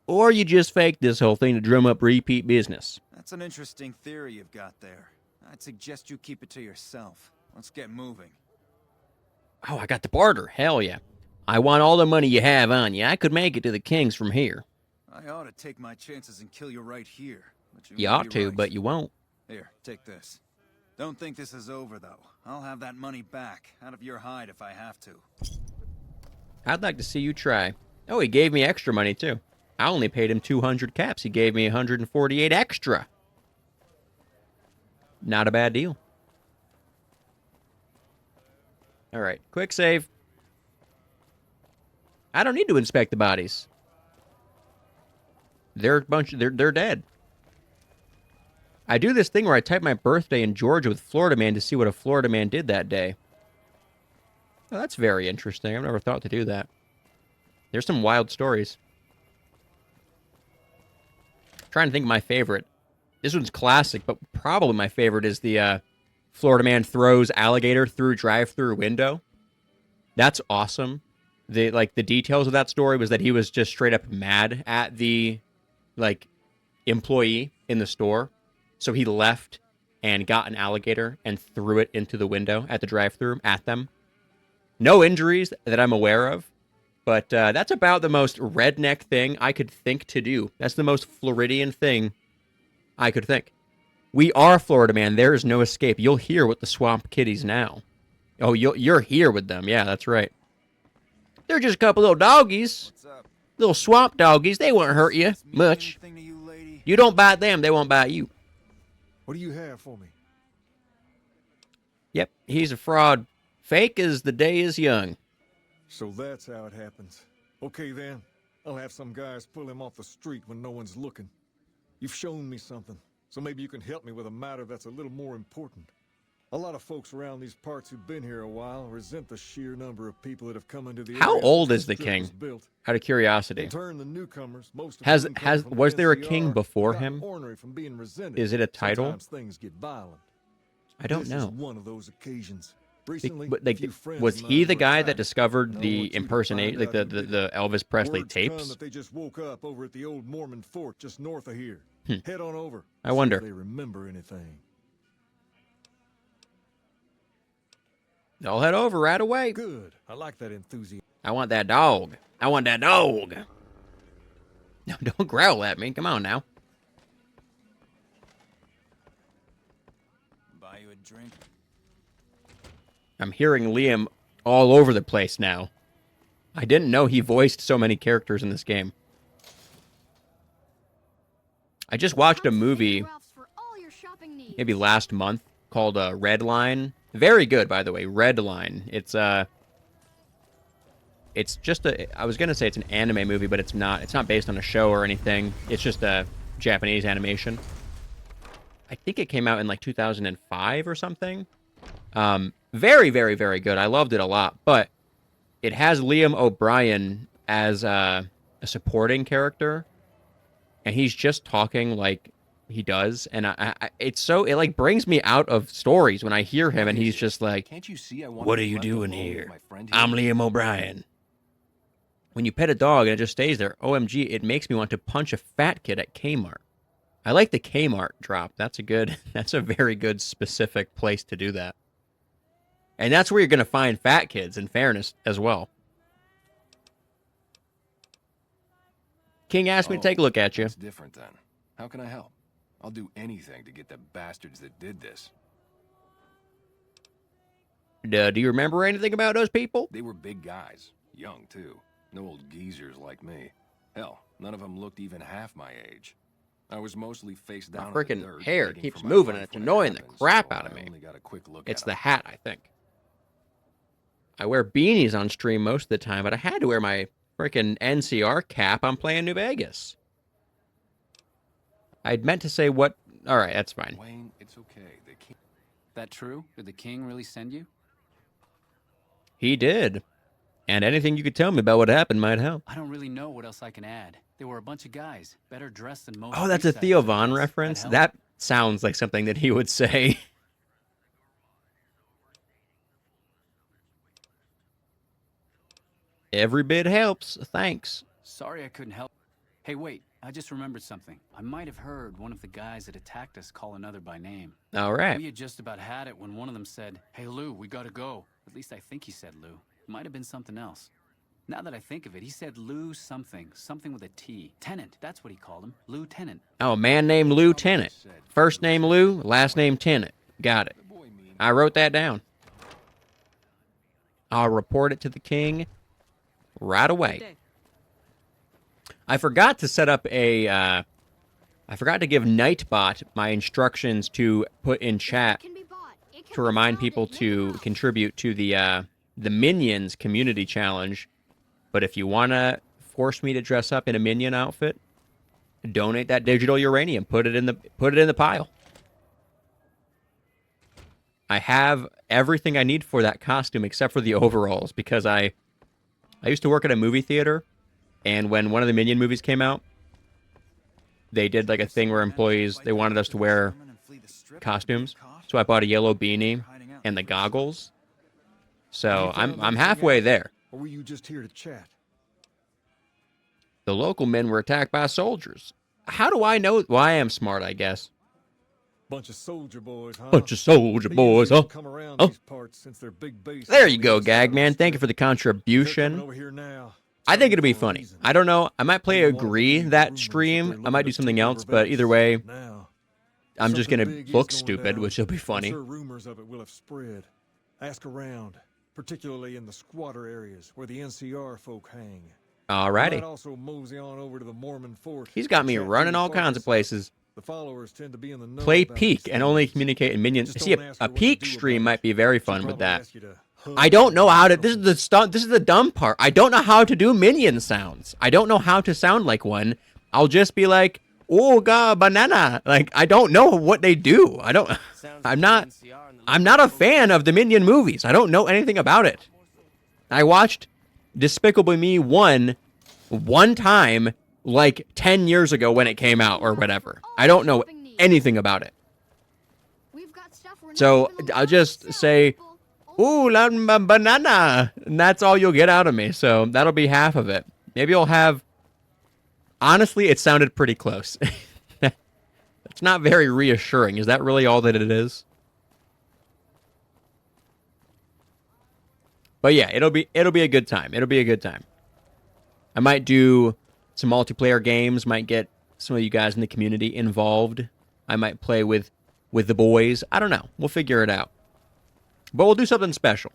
Or you just faked this whole thing to drum up repeat business. That's an interesting theory you've got there. I'd suggest you keep it to yourself. Let's get moving. Oh, I got the barter. Hell yeah. I want all the money you have on you. I could make it to the Kings from here. I ought to take my chances and kill you right here. But you ought to, but you won't. Here, take this. Don't think this is over, though. I'll have that money back, out of your hide if I have to. I'd like to see you try. Oh, he gave me extra money, too. I only paid him 200 caps. He gave me 148 extra. Not a bad deal. All right, quick save. I don't need to inspect the bodies. They're dead. I do this thing where I type my birthday in Georgia with Florida Man to see what a Florida man did that day. Oh, that's very interesting. I've never thought to do that. There's some wild stories. Trying to think of my favorite. This one's classic, but probably my favorite is the Florida man throws alligator through drive-through window. That's awesome. The details of that story was that he was just straight up mad at the employee in the store. So he left and got an alligator and threw it into the window at the drive-thru at them. No injuries that I'm aware of, but that's about the most redneck thing I could think to do. That's the most Floridian thing I could think. We are Florida Man. There is no escape. You'll hear with the swamp kitties now. Oh, you're here with them. Yeah, that's right. They're just a couple little doggies. Little swamp doggies. They won't hurt you much. You don't bite them, they won't bite you. What do you have for me? Yep, he's a fraud. Fake as the day is young. So that's how it happens. Okay then, I'll have some guys pull him off the street when no one's looking. You've shown me something, so maybe you can help me with a matter that's a little more important. A lot of folks around these parts who've been here a while resent the sheer number of people that have come into the area. How old is the king? Out of curiosity. Was there a king before him? Is it a title? I don't know. One of those occasions. Was he the guy that discovered the the Elvis Presley tapes? They just woke up over at the old Mormon fort just north of here. Head on over. I wonder if they remember anything. I'll head over right away. Good. I like that enthusiasm. I want that dog. I want that dog. No, don't growl at me. Come on now. Buy you a drink. I'm hearing Liam all over the place now. I didn't know he voiced so many characters in this game. I just watched a movie maybe last month called Red Line. Very good, by the way. Red Line. It's just I was gonna say it's an anime movie, but it's not. It's not based on a show or anything. It's just a Japanese animation. I think it came out in like 2005 or something. Very, very, very good. I loved it a lot. But it has Liam O'Brien as a supporting character, and he's just talking like he does, and it like brings me out of stories when I hear him, and he's just like, "Can't you see? What are you doing here? I'm Liam O'Brien." When you pet a dog and it just stays there, OMG, it makes me want to punch a fat kid at Kmart. I like the Kmart drop. That's a very good specific place to do that. And that's where you're going to find fat kids, in fairness, as well. King asked me to take a look at you. It's different then. How can I help? I'll do anything to get the bastards that did this. Do you remember anything about those people? They were big guys. Young, too. No old geezers like me. Hell, none of them looked even half my age. I was mostly face down. My freaking hair keeps moving and it's annoying the crap out of me. It's the hat, I think. I wear beanies on stream most of the time, but I had to wear my freaking NCR cap. I'm playing New Vegas. I'd meant to say what... Alright, that's fine. Wayne, it's okay. The king... That true? Did the king really send you? He did. And anything you could tell me about what happened might help. I don't really know what else I can add. They were a bunch of guys, better dressed than most. Oh, that's a Theo Von reference? That sounds like something that he would say. Every bit helps. Thanks. Sorry I couldn't help. Hey, wait. I just remembered something. I might have heard one of the guys that attacked us call another by name. All right. We had just about had it when one of them said, "Hey, Lou, we gotta go." At least I think he said Lou. It might have been something else. Now that I think of it, he said Lou something. Something with a T. Tennant. That's what he called him. Lieutenant. Oh, a man named Lou Tennant. First name Lou, last name Tennant. Got it. I wrote that down. I'll report it to the king right away. I forgot to set up a, I forgot to give Nightbot my instructions to put in chat to remind people to contribute to the the Minions Community Challenge. But if you want to force me to dress up in a Minion outfit, donate that digital uranium. Put it in the pile. I have everything I need for that costume except for the overalls because I used to work at a movie theater, and when one of the Minion movies came out, they did like a thing where employees, they wanted us to wear costumes. So I bought a yellow beanie and the goggles. So I'm halfway there. Or were you just here to chat? The local men were attacked by soldiers. How do I know? Well, I am smart, I guess. Bunch of soldier boys, huh? Bunch of soldier boys, huh? Come around Oh. these parts since their big base There is you on go, the inside of the Gagman. Thank you strip. for the They're coming contribution. over here now. I think it'll be For a funny. reason. I don't know. I might play They want to Agree believe the that rumors stream. they're I might do looking to something take else, over but base. either way, Now, I'm just something going to big is look going stupid, down. which will be I'm funny. sure rumors of it will have spread. Ask around, particularly in the squatter areas where the NCR folk hang. You might Alrighty. also mosey on over to the Mormon fort. He's got me Chat running through all the kinds of focus. places. The followers tend to be in the know Play about Peak these and only things. communicate in Minions. Just See, don't ask a her what to Peak do stream about might it. be very She'll fun with probably that. ask you to hug I don't her know or how to. something. This is the dumb part. I don't know how to do Minion sounds. I don't know how to sound like one. I'll just be like, "Oh god, banana." Like I don't know what they do. I don't. I'm not a fan of the Minion movies. I don't know anything about it. I watched Despicable Me 1 one time like 10 years ago when it came out or whatever. I don't know anything about it. So I'll just say, "Ooh, banana," and that's all you'll get out of me. So that'll be half of it. Maybe you'll have. Honestly, it sounded pretty close. It's not very reassuring. Is that really all that it is? But yeah, it'll be a good time. It'll be a good time. I might do some multiplayer games. Might get some of you guys in the community involved. I might play with the boys. I don't know. We'll figure it out. But we'll do something special.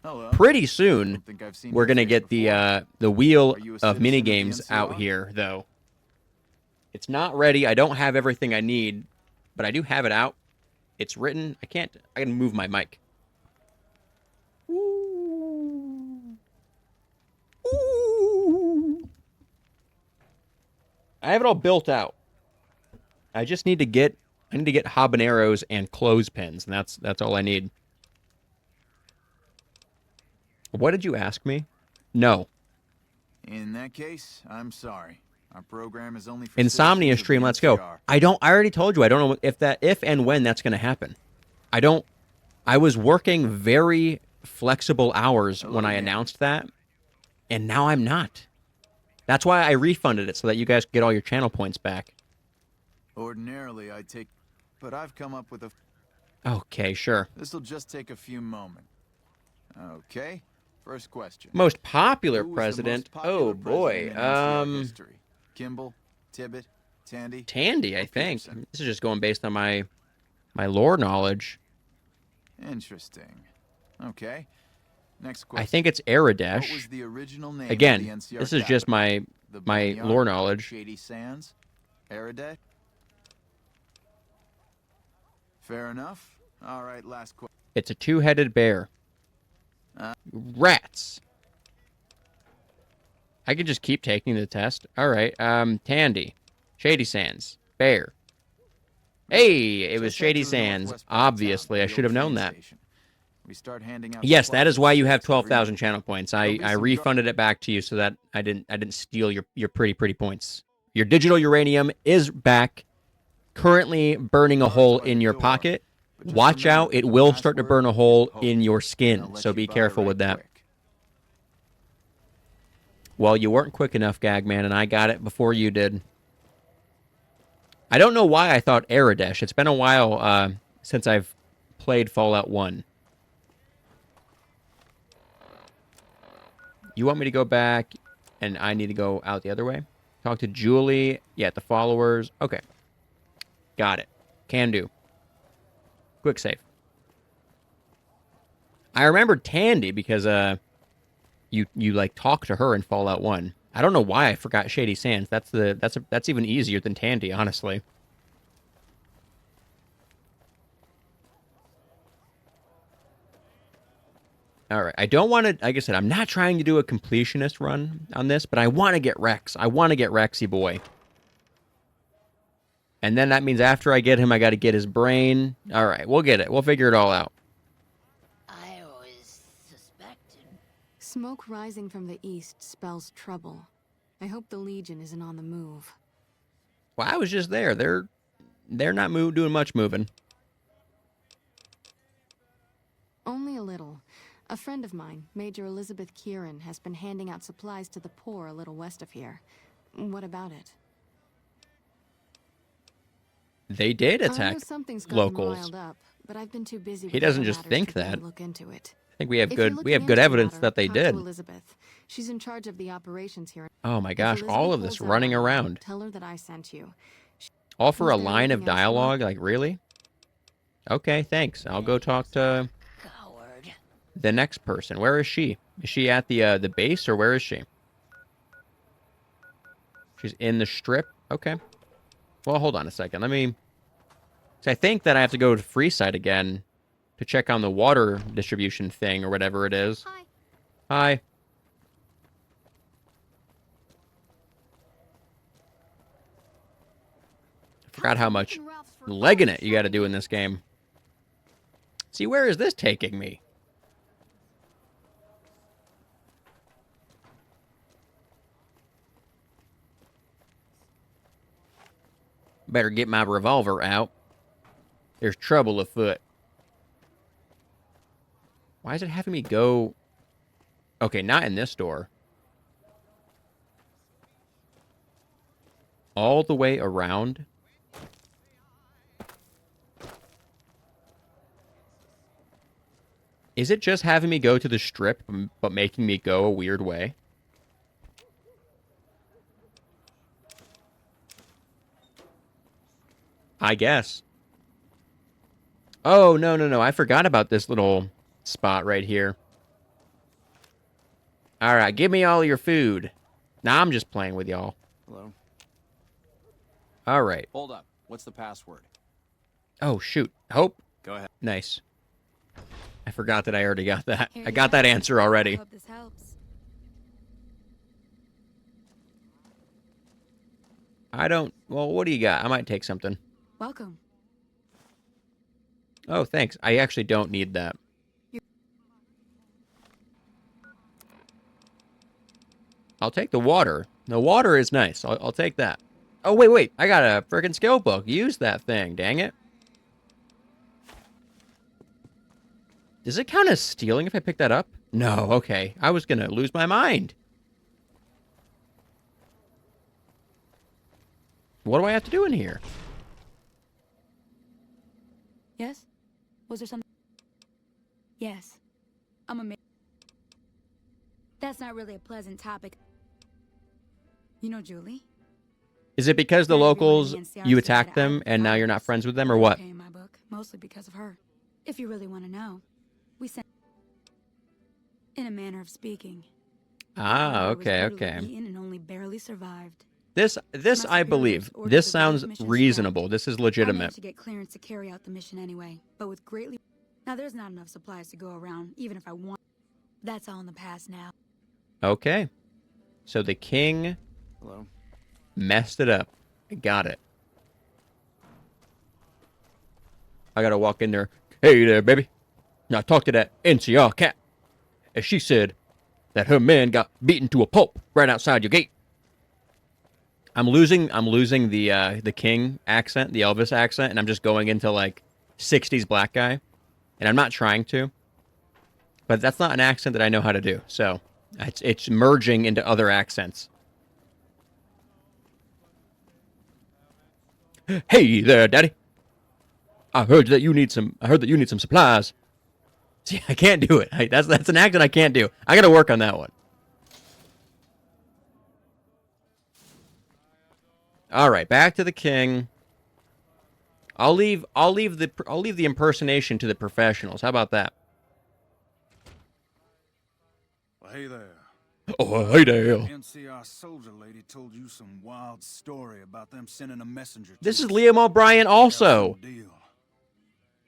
Hello. Pretty soon, Don't think I've seen we're your gonna face get before. the wheel Are you a of citizen mini of the games out NCR? here, though. It's not ready. I don't have everything I need, but I do have it out. It's written. I can move my mic. Ooh. Ooh. I have it all built out. I just need to get habaneros and clothespins, and that's all I need. What did you ask me? No. In that case, I'm sorry. Our program is only for Insomnia citizens of stream, the let's go. NCR. I already told you, I don't know if and when that's going to happen. I was working very flexible hours when I announced that, and now I'm not. That's why I refunded it, so that you guys get all your channel points back. Ordinarily, I'd take, but I've come up with a. Okay, sure. This'll just take a few moments. Okay. First question. Most popular Who was the president? most popular Oh boy. president in NCR history? Kimball, Tibbet, Tandy. Tandy, I or think. Peterson? This is just going based on my lore knowledge. Interesting. Okay. Next question. I think it's What Aradesh. was the original name Again, of the NCR this is just capital? my The lore Boneyard, knowledge. Shady Sands, Aradet. Fair enough. All right, last question. It's a two-headed bear. Rats. I could just keep taking the test. All right. Tandy. Shady Sands. Bear. Hey, it was Just head Shady to the Sands. northwest part of town, Obviously, by I the should have old known train that. station. We start handing out Yes, that is supplies why at you have 6 every 12,000 month. channel points. There'll be I some refunded it back to you so that I didn't steal your pretty points. Your digital uranium is back. Currently burning a hole in your pocket. just Watch remember out, that it the will start to password burn a is hole hope, in your and I'll skin, let so you be buy careful right with that. quick. Well, you weren't quick enough, Gagman, and I got it before you did. I don't know why I thought Aradesh. It's been a while since I've played Fallout 1. You want me to go back, and I need to go out the other way? Talk to Julie. Yeah, the followers. Okay. Got it. Can do. Quick save. I remembered Tandy because you like talk to her in Fallout 1. I don't know why I forgot Shady Sands. That's even easier than Tandy, honestly. All right. I don't want to, like I said, I'm not trying to do a completionist run on this, but I want to get Rex. I want to get Rexy boy. And then that means after I get him, I got to get his brain. All right. We'll get it. We'll figure it all out. I always suspected. Smoke rising from the east spells trouble. I hope the Legion isn't on the move. Well, I was just there. They're not doing much moving. Only a little. A friend of mine, Major Elizabeth Kieran, has been handing out supplies to the poor a little west of here. What about it? They did I know attack something's gotten locals. riled up, but I've been too busy He with doesn't other just matters think to really that. look into it. I think we have If you're good looking into evidence the matter, that they talk did. to Elizabeth. She's in charge of the operations here. Oh my If gosh, all Elizabeth of this pulls running out, around. Tell her that I sent you. All for a Is there line of anything else, dialogue? Like, really? Okay, thanks. I'll go talk to the next person. Where is she? Is she at the base, or where is she? She's in the strip? Okay. Well, hold on a second. Let me... So I think that I have to go to Freeside again to check on the water distribution thing, or whatever it is. Hi. Hi. Forgot how much legging it you got to do in this game. See, where is this taking me? Better get my revolver out. There's trouble afoot. Why is it having me go... Okay, not in this door. All the way around? Is it just having me go to the strip, but making me go a weird way? I guess. Oh, no. I forgot about this little spot right here. All right, give me all your food. Nah, I'm just playing with y'all. Hello? All right. Hold up. What's the password? Oh, shoot. Hope? Go ahead. Nice. I forgot that I already got that. I got that answer already. Hope this helps. I don't... Well, what do you got? I might take something. Welcome. Oh, thanks. I actually don't need that. I'll take the water. The water is nice. I'll take that. Oh, wait. I got a freaking skill book. Use that thing. Dang it. Does it count as stealing if I pick that up? No, okay. I was gonna lose my mind. What do I have to do in here? Yes? Was there something? Yes. I'm a... That's not really a pleasant topic. You know Julie? Is it because the Not everyone in locals, the NCR you said attacked I them, was and now you're not violence. friends with them, or That's what? okay in my book, mostly because of her. If you really want to know, we sent... In a manner of speaking. Ah, I was okay. brutally beaten and only barely survived. This I believe. This sounds reasonable. This is I legitimate. managed to get clearance to carry out the mission anyway, but with greatly... Now there's not enough supplies to go around, even if I want. That's all in the past now. Okay. So the king Hello? messed it up. I got it. I gotta walk in there. Hey there, baby. Now talk to that NCR cat. And she said that her man got beaten to a pulp right outside your gate. I'm losing the king accent, the Elvis accent, and I'm just going into like 60s black guy. And I'm not trying to. But that's not an accent that I know how to do. So it's merging into other accents. Hey there, Daddy. I heard that you need some supplies. See, I can't do it. That's an accent I can't do. I got to work on that one. All right, back to the king. I'll leave the impersonation to the professionals. How about that? Well, hey there. Oh, hey there. NCR soldier lady told you some wild story about them sending a messenger. This is Liam O'Brien also. Deal.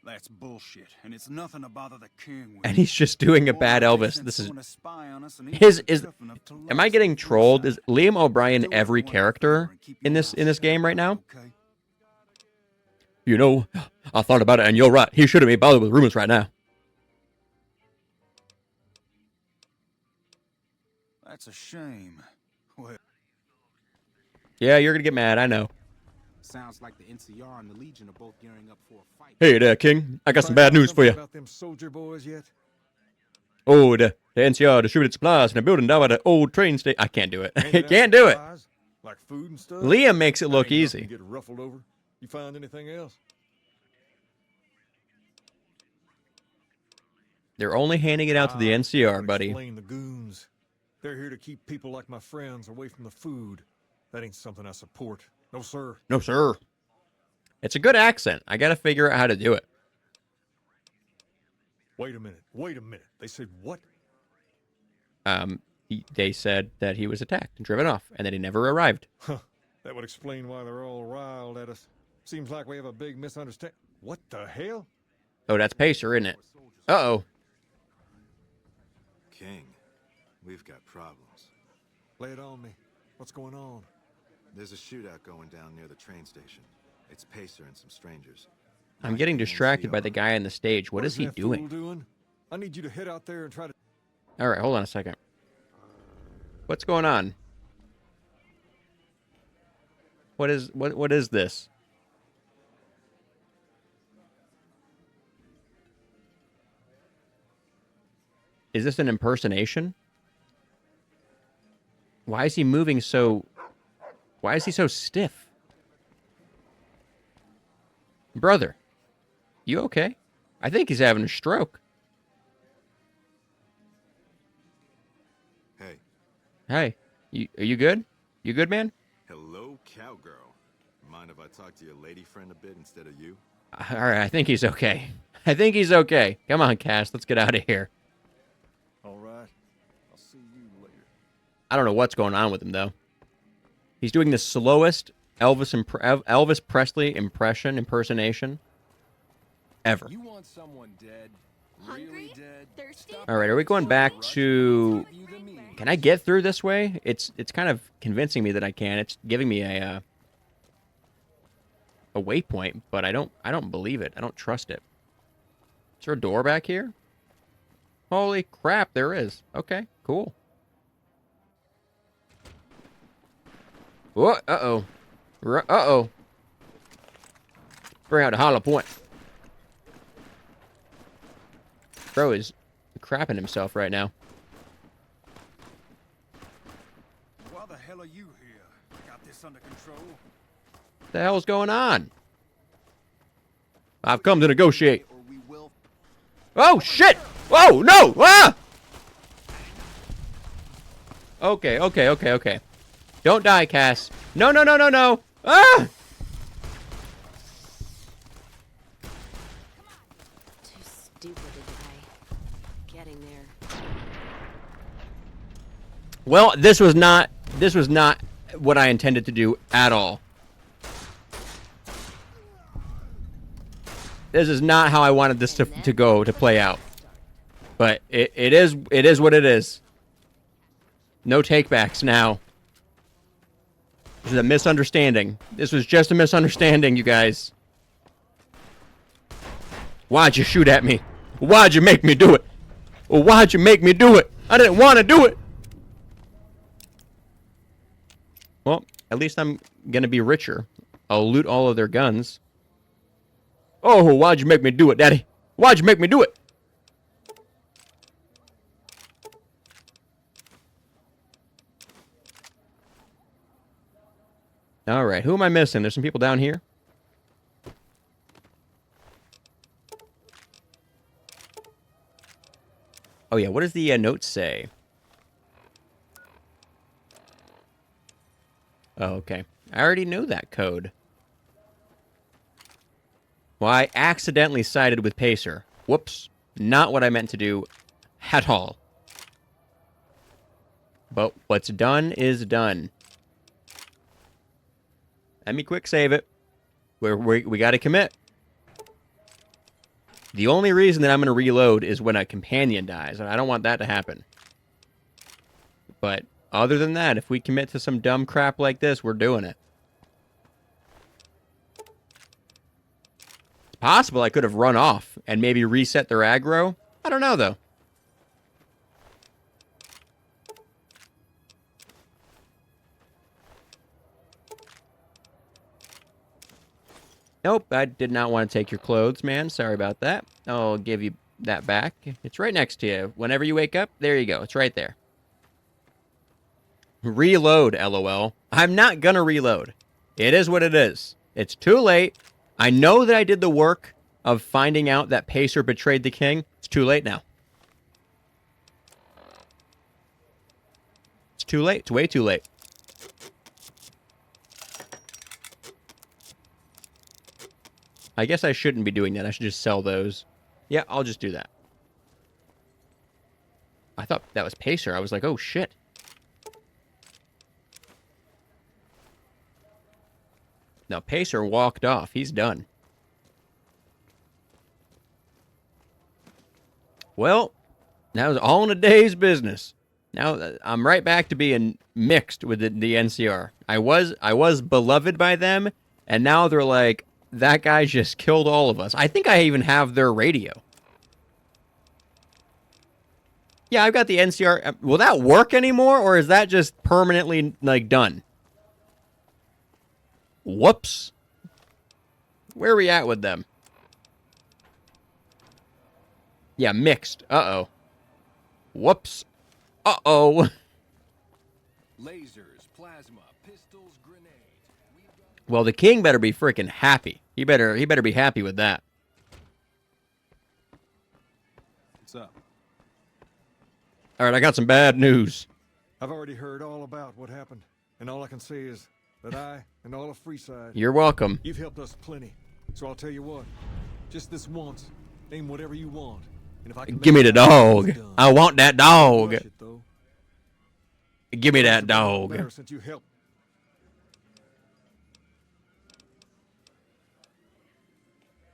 That's bullshit, and it's nothing to bother the king with. And he's just doing a bad Or they Elvis. sent This is someone to spy on us and he his wasn't is. tough enough to love Am I us getting on trolled? the Is Liam O'Brien Do every everyone a favor character and keep in your this mouth game shut, right now? okay? You know, I thought about it, and you're right. He shouldn't be bothered with rumors right now. That's a shame. Well, Yeah, you're gonna get mad. I know. Sounds like the NCR and the Legion are both gearing up for a fight. Hey there, King. I got some Find bad out news for something you. about them soldier boys yet? Oh, the NCR distributed supplies in a building down by the old train station. I can't do it. I Handed out can't do it. supplies, like food and stuff? Liam makes it That look ain't nothing easy. to get ruffled over. You find anything else? They're only handing it out to the NCR, buddy. Explain the goons. They're here to keep people like my friends away from the food. That ain't something I support. No, sir. No, sir. It's a good accent. I gotta figure out how to do it. Wait a minute. Wait a minute. They said what? They said that he was attacked and driven off, and that he never arrived. Huh. That would explain why they're all riled at us. Seems like we have a big misunderstanding. What the hell? Oh, that's Pacer, isn't it? Uh-oh. King, we've got problems. Lay it on me. What's going on? There's a shootout going down near the train station. It's Pacer and some strangers. I'm getting distracted by the guy on the stage. What is he that fool doing? doing? I need you to head out there and try to... All right, hold on a second. What's going on? What is this? Is this an impersonation? Why is he moving so... Why is he so stiff? Brother, you okay? I think he's having a stroke. Hey. Hey, are you good? You good, man? Hello, cowgirl. Mind if I talk to your lady friend a bit instead of you? All right, I think he's okay. I think he's okay. Come on, Cass, let's get out of here. All right. I'll see you later. I don't know what's going on with him, though. He's doing the slowest Elvis Presley impersonation ever. You want someone dead? Really dead? All right, are we going back to... Can I get through this way? It's kind of convincing me that I can. It's giving me a waypoint, but I don't believe it. I don't trust it. Is there a door back here? Holy crap, there is. Okay, cool. What? Uh-oh. Uh-oh. Bring out the hollow point. Bro is crapping himself right now. Why the hell are you here? Got this under control? What the hell's going on? I've come to negotiate. Oh, shit! Whoa, no! Ah! Okay. Don't die, Cass. No. Ah! Too stupid to die. Getting there. Well, this was not what I intended to do at all. This is not how I wanted this to play out. But it is what it is. No takebacks now. This is a misunderstanding. This was just a misunderstanding, you guys. Why'd you shoot at me? Why'd you make me do it? Well, why'd you make me do it? I didn't want to do it. Well, at least I'm gonna be richer. I'll loot all of their guns. Oh, why'd you make me do it, Daddy? Why'd you make me do it? All right, who am I missing? There's some people down here. Oh, yeah, what does the note say? Oh, okay. I already knew that code. Well, I accidentally sided with Pacer. Whoops. Not what I meant to do at all. But what's done is done. Let me quick save it. We got to commit. The only reason that I'm going to reload is when a companion dies, and I don't want that to happen. But other than that, if we commit to some dumb crap like this, we're doing it. It's possible I could have run off and maybe reset their aggro. I don't know, though. Nope, I did not want to take your clothes, man. Sorry about that. I'll give you that back. It's right next to you. Whenever you wake up, there you go. It's right there. Reload, LOL. I'm not gonna reload. It is what it is. It's too late. I know that I did the work of finding out that Pacer betrayed the king. It's too late now. It's too late. It's way too late. I guess I shouldn't be doing that. I should just sell those. Yeah, I'll just do that. I thought that was Pacer. I was like, oh, shit. Now, Pacer walked off. He's done. Well, that was all in a day's business. Now, I'm right back to being mixed with the NCR. I was beloved by them, and now they're like, that guy just killed all of us. I think I even have their radio. Yeah, I've got the NCR. Will that work anymore, or is that just permanently, like, done? Whoops. Where are we at with them? Yeah, mixed. Uh-oh. Whoops. Uh-oh. Lasers, plasma, pistols, grenades. Well, the king better be freaking happy. He better be happy with that. What's up? All right, I got some bad news. I've already heard all about what happened, and all I can say is that I and all of Freeside... You're welcome. You've helped us plenty, so I'll tell you what. Just this once, name whatever you want, and if I can... Give me the dog. I want that dog. Rush it, though. Give me that dog. Better since you helped.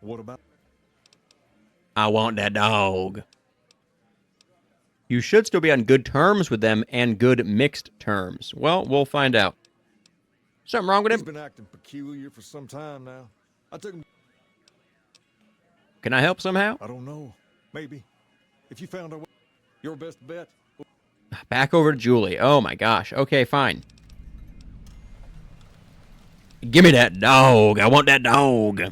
What about? I want that dog. You should still be on good terms with them and good mixed terms. Well, we'll find out. Something wrong with him? He's been acting peculiar for some time now. I took him. Can I help somehow? I don't know. Maybe. If you found a way, your best bet. Back over to Julie. Oh my gosh. Okay, fine. Give me that dog. I want that dog.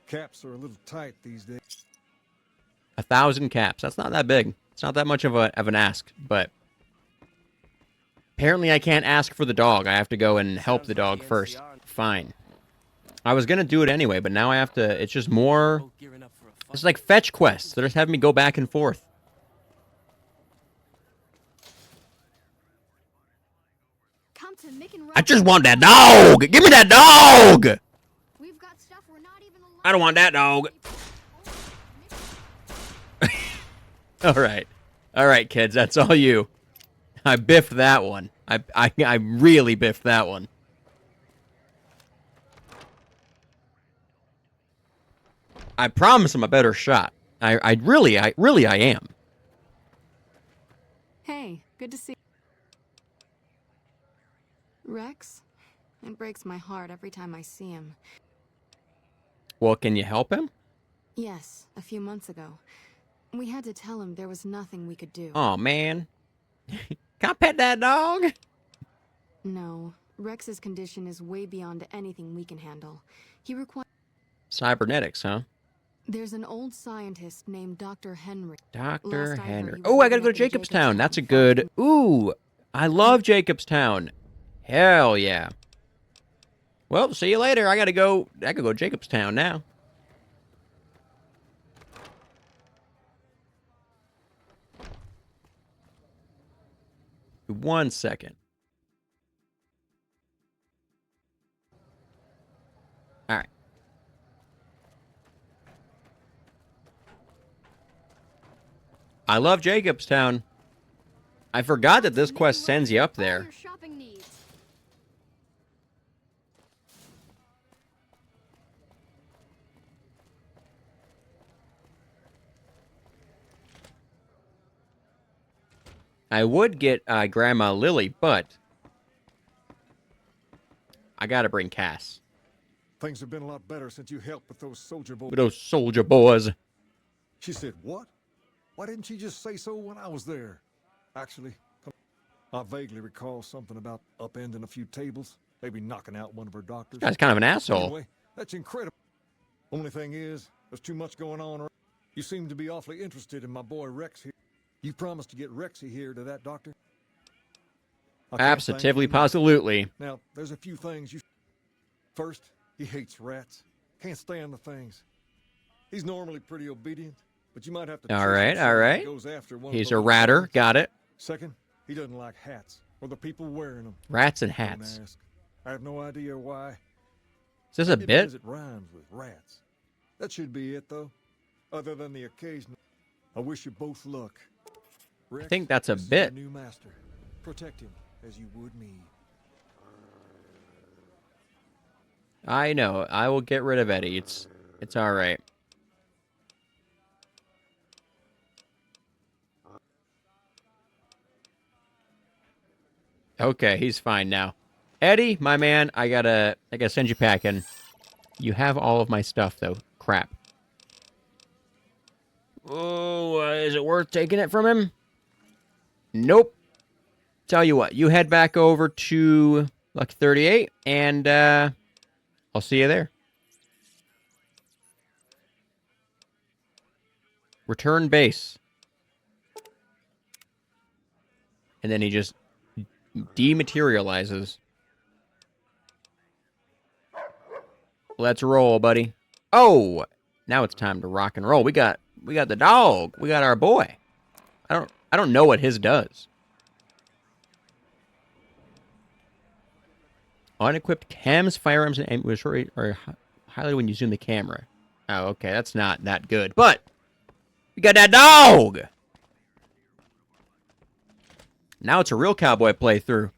Caps are a little tight these days. 1,000 caps. That's not that big. It's not that much of an ask, but apparently I can't ask for the dog. I have to go and help the dog first. Fine. I was gonna do it anyway, but now I have to. It's just more. It's like fetch quests. They're just having me go back and forth. I just want that dog. Give me that dog. I don't want that dog. All right, kids. That's all you. I biffed that one. I really biffed that one. I promise I'm a better shot. I really am. Hey, good to see you. Rex? It breaks my heart every time I see him. Well, can you help him? Yes, a few months ago. We had to tell him there was nothing we could do. Oh, man. Can I pet that dog? No. Rex's condition is way beyond anything we can handle. He requires... Cybernetics, huh? There's an old scientist named Dr. Henry. Dr. Henry. Oh, I gotta go to Jacobstown. That's a good... Ooh, I love Jacobstown. Hell yeah. Well, see you later. I gotta go to Jacobstown now. One second. All right. I love Jacobstown. I forgot that this quest sends you up there. I would get Grandma Lily, but I gotta bring Cass. Things have been a lot better since you helped with those soldier boys. With those soldier boys. She said, what? Why didn't she just say so when I was there? Actually, I vaguely recall something about upending a few tables, maybe knocking out one of her doctors. Guy's kind of an asshole. Anyway, that's incredible. Only thing is, there's too much going on. You seem to be awfully interested in my boy Rex here. You promised to get Rexy here to that doctor? Absolutely, positively. Now, there's a few things you... First, he hates rats. Can't stand the things. He's normally pretty obedient, but you might have to... All right. He's a ratter. Got it. Second, he doesn't like hats or the people wearing them. Rats and hats. Don't ask. I have no idea why. Is this a Maybe bit? because it rhymes with rats. That should be it, though. Other than the occasional... I wish you both luck. Rex, I think that's a this is bit. your new master. Protect him as you would me. I know. I will get rid of Eddie. It's all right. Okay, he's fine now. Eddie, my man, I gotta send you packing. You have all of my stuff though. Crap. Oh, is it worth taking it from him? Nope. Tell you what, you head back over to Lucky 38, and I'll see you there. Return base. And then he just dematerializes. Let's roll, buddy. Oh, now it's time to rock and roll. We got the dog. We got our boy. I don't know what his does. Unequipped cams, firearms, and ammunition are highlighted when you zoom the camera. Oh, okay, that's not that good. But we got that dog. Now it's a real cowboy playthrough.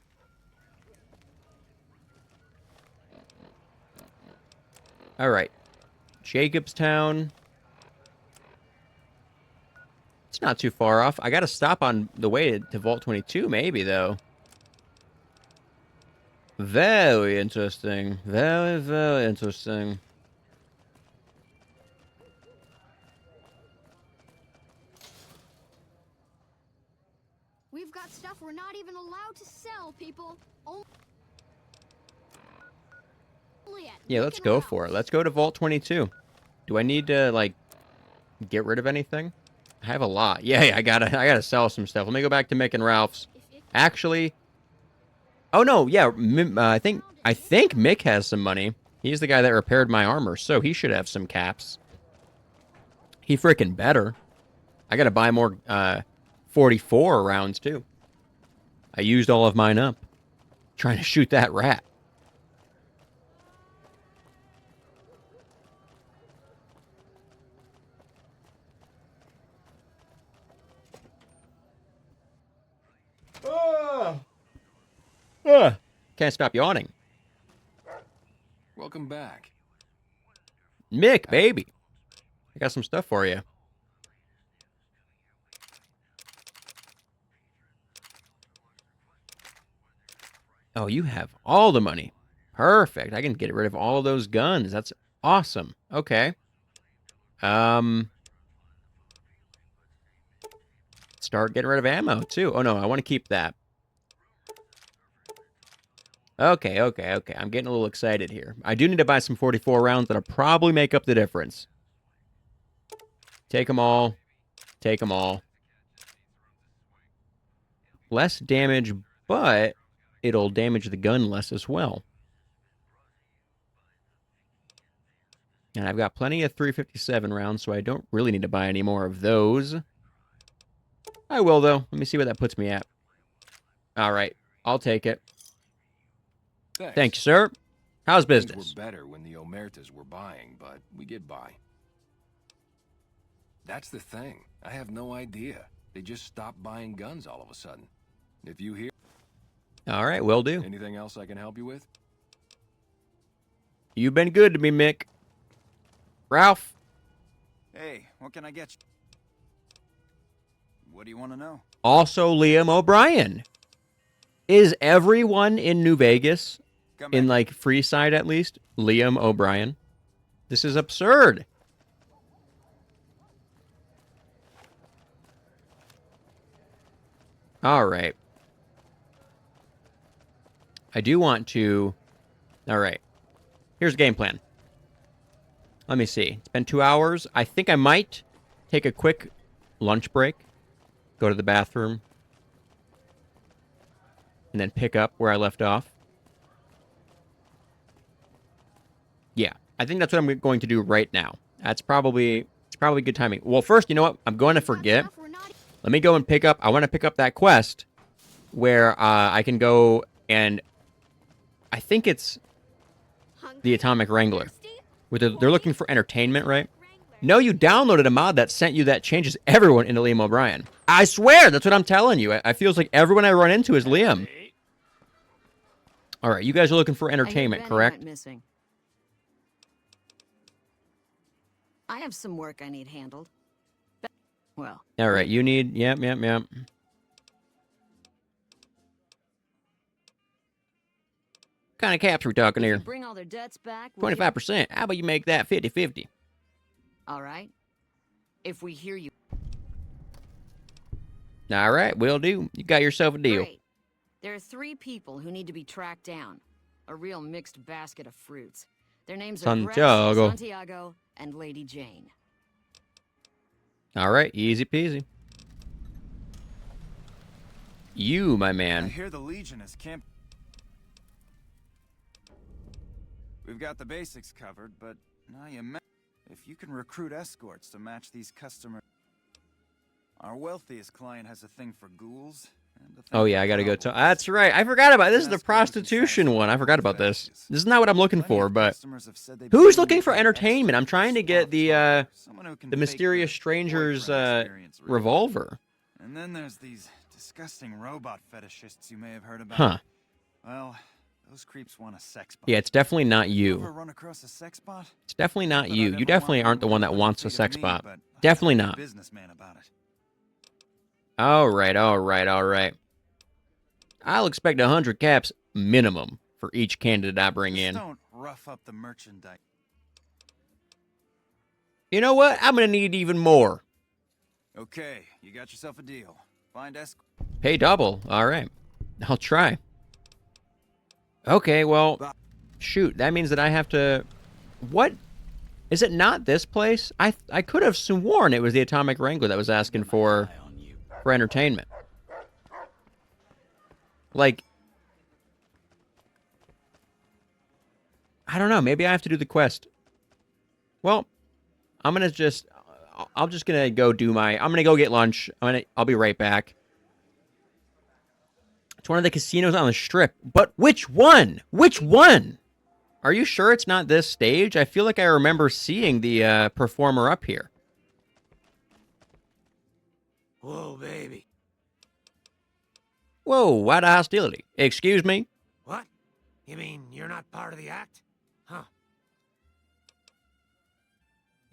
All right, Jacobstown. It's not too far off. I got to stop on the way to Vault 22, maybe though. Very interesting. Very, very interesting. We've got stuff we're not even allowed to sell, people. Yeah, let's go for it. Let's go to Vault 22. Do I need to, like, get rid of anything? I have a lot. Yeah, I gotta sell some stuff. Let me go back to Mick and Ralph's. Actually... Oh, no, yeah, I think Mick has some money. He's the guy that repaired my armor, so he should have some caps. He freaking better. I gotta buy more 44 rounds, too. I used all of mine up. Trying to shoot that rat. Can't stop yawning. Welcome back. Mick, baby. I got some stuff for you. Oh, you have all the money. Perfect. I can get rid of all those guns. That's awesome. Okay. Start getting rid of ammo, too. Oh, no, I want to keep that. Okay. I'm getting a little excited here. I do need to buy some 44 rounds that'll probably make up the difference. Take them all. Take them all. Less damage, but it'll damage the gun less as well. And I've got plenty of 357 rounds, so I don't really need to buy any more of those. I will, though. Let me see what that puts me at. All right. I'll take it. Thanks. Thank you, sir. How's business? Things were better when the Omertas were buying, but we get by. That's the thing. I have no idea. They just stopped buying guns all of a sudden. If you hear... All right, will do. Anything else I can help you with? You've been good to me, Mick. Ralph? Hey, what can I get you? What do you want to know? Also Liam O'Brien. Is everyone in New Vegas, in like Freeside at least, Liam O'Brien? This is absurd. All right. I do want to... All right. Here's the game plan. Let me see. It's been 2 hours. I think I might take a quick lunch break, go to the bathroom, and then pick up where I left off. Yeah, I think that's what I'm going to do right now. It's probably good timing. Well, first, you know what? I'm going to forget. Let me go and pick up. I want to pick up that quest where I can go and I think it's the Atomic Wrangler. They're looking for entertainment, right? No, you downloaded a mod that sent you that changes everyone into Liam O'Brien. I swear, that's what I'm telling you. I feels like everyone I run into is Liam. All right, you guys are looking for entertainment, correct? Missing. I have some work I need handled. Well. All right, you need... Yep. What kind of caps we talking here? Bring all their debts back. 25%. How about you make that 50-50? All right. If we hear you. All right, will do. You got yourself a deal. Great. There are 3 people who need to be tracked down. A real mixed basket of fruits. Their names are Brett, Santiago, and Lady Jane. All right, easy peasy. You, my man. I hear the Legion is camp. We've got the basics covered, but now if you can recruit escorts to match these customers. Our wealthiest client has a thing for ghouls. Oh yeah, I gotta go. That's right. I forgot about this. Is the prostitution one? I forgot about this. This is not what I'm looking for, but who's looking for entertainment? I'm trying to get the mysterious stranger's revolver. And then there's these disgusting robot fetishists you may have heard about. Huh. Well, those creeps want a sex bot. Yeah, it's definitely not You you. ever run across a sex bot? It's definitely not you. You definitely aren't the one that wants a sex bot. Definitely not. Businessman about it. All right. I'll expect 100 caps minimum for each candidate I bring in. Don't rough up the merchandise. You know what? I'm gonna need even more. Okay, you got yourself a deal. Find escort. Pay double. All right. I'll try. Okay, well, shoot. That means that I have to... What? Is it not this place? I could have sworn it was the Atomic Wrangler that was asking for entertainment. Like... I don't know. Maybe I have to do the quest. Well, I'm gonna just... I'm just gonna go do my... I'm gonna go get lunch. I'll be right back. It's one of the casinos on the Strip. But which one? Which one? Are you sure it's not this stage? I feel like I remember seeing the performer up here. Whoa, baby. Whoa, why the hostility? Excuse me? What? You mean you're not part of the act? Huh.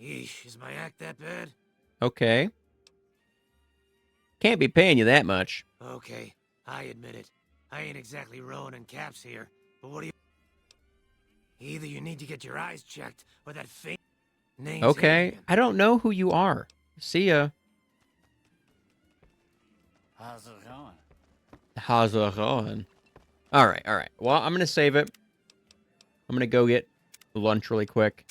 Yeesh, is my act that bad? Okay. Can't be paying you that much. Okay, I admit it. I ain't exactly rowing in caps here, but what do you... Either you need to get your eyes checked, or that fake... name's Okay, Adrian. I don't know who you are. See ya. How's it going? How's it going? All right. Well, I'm going to save it. I'm going to go get lunch really quick.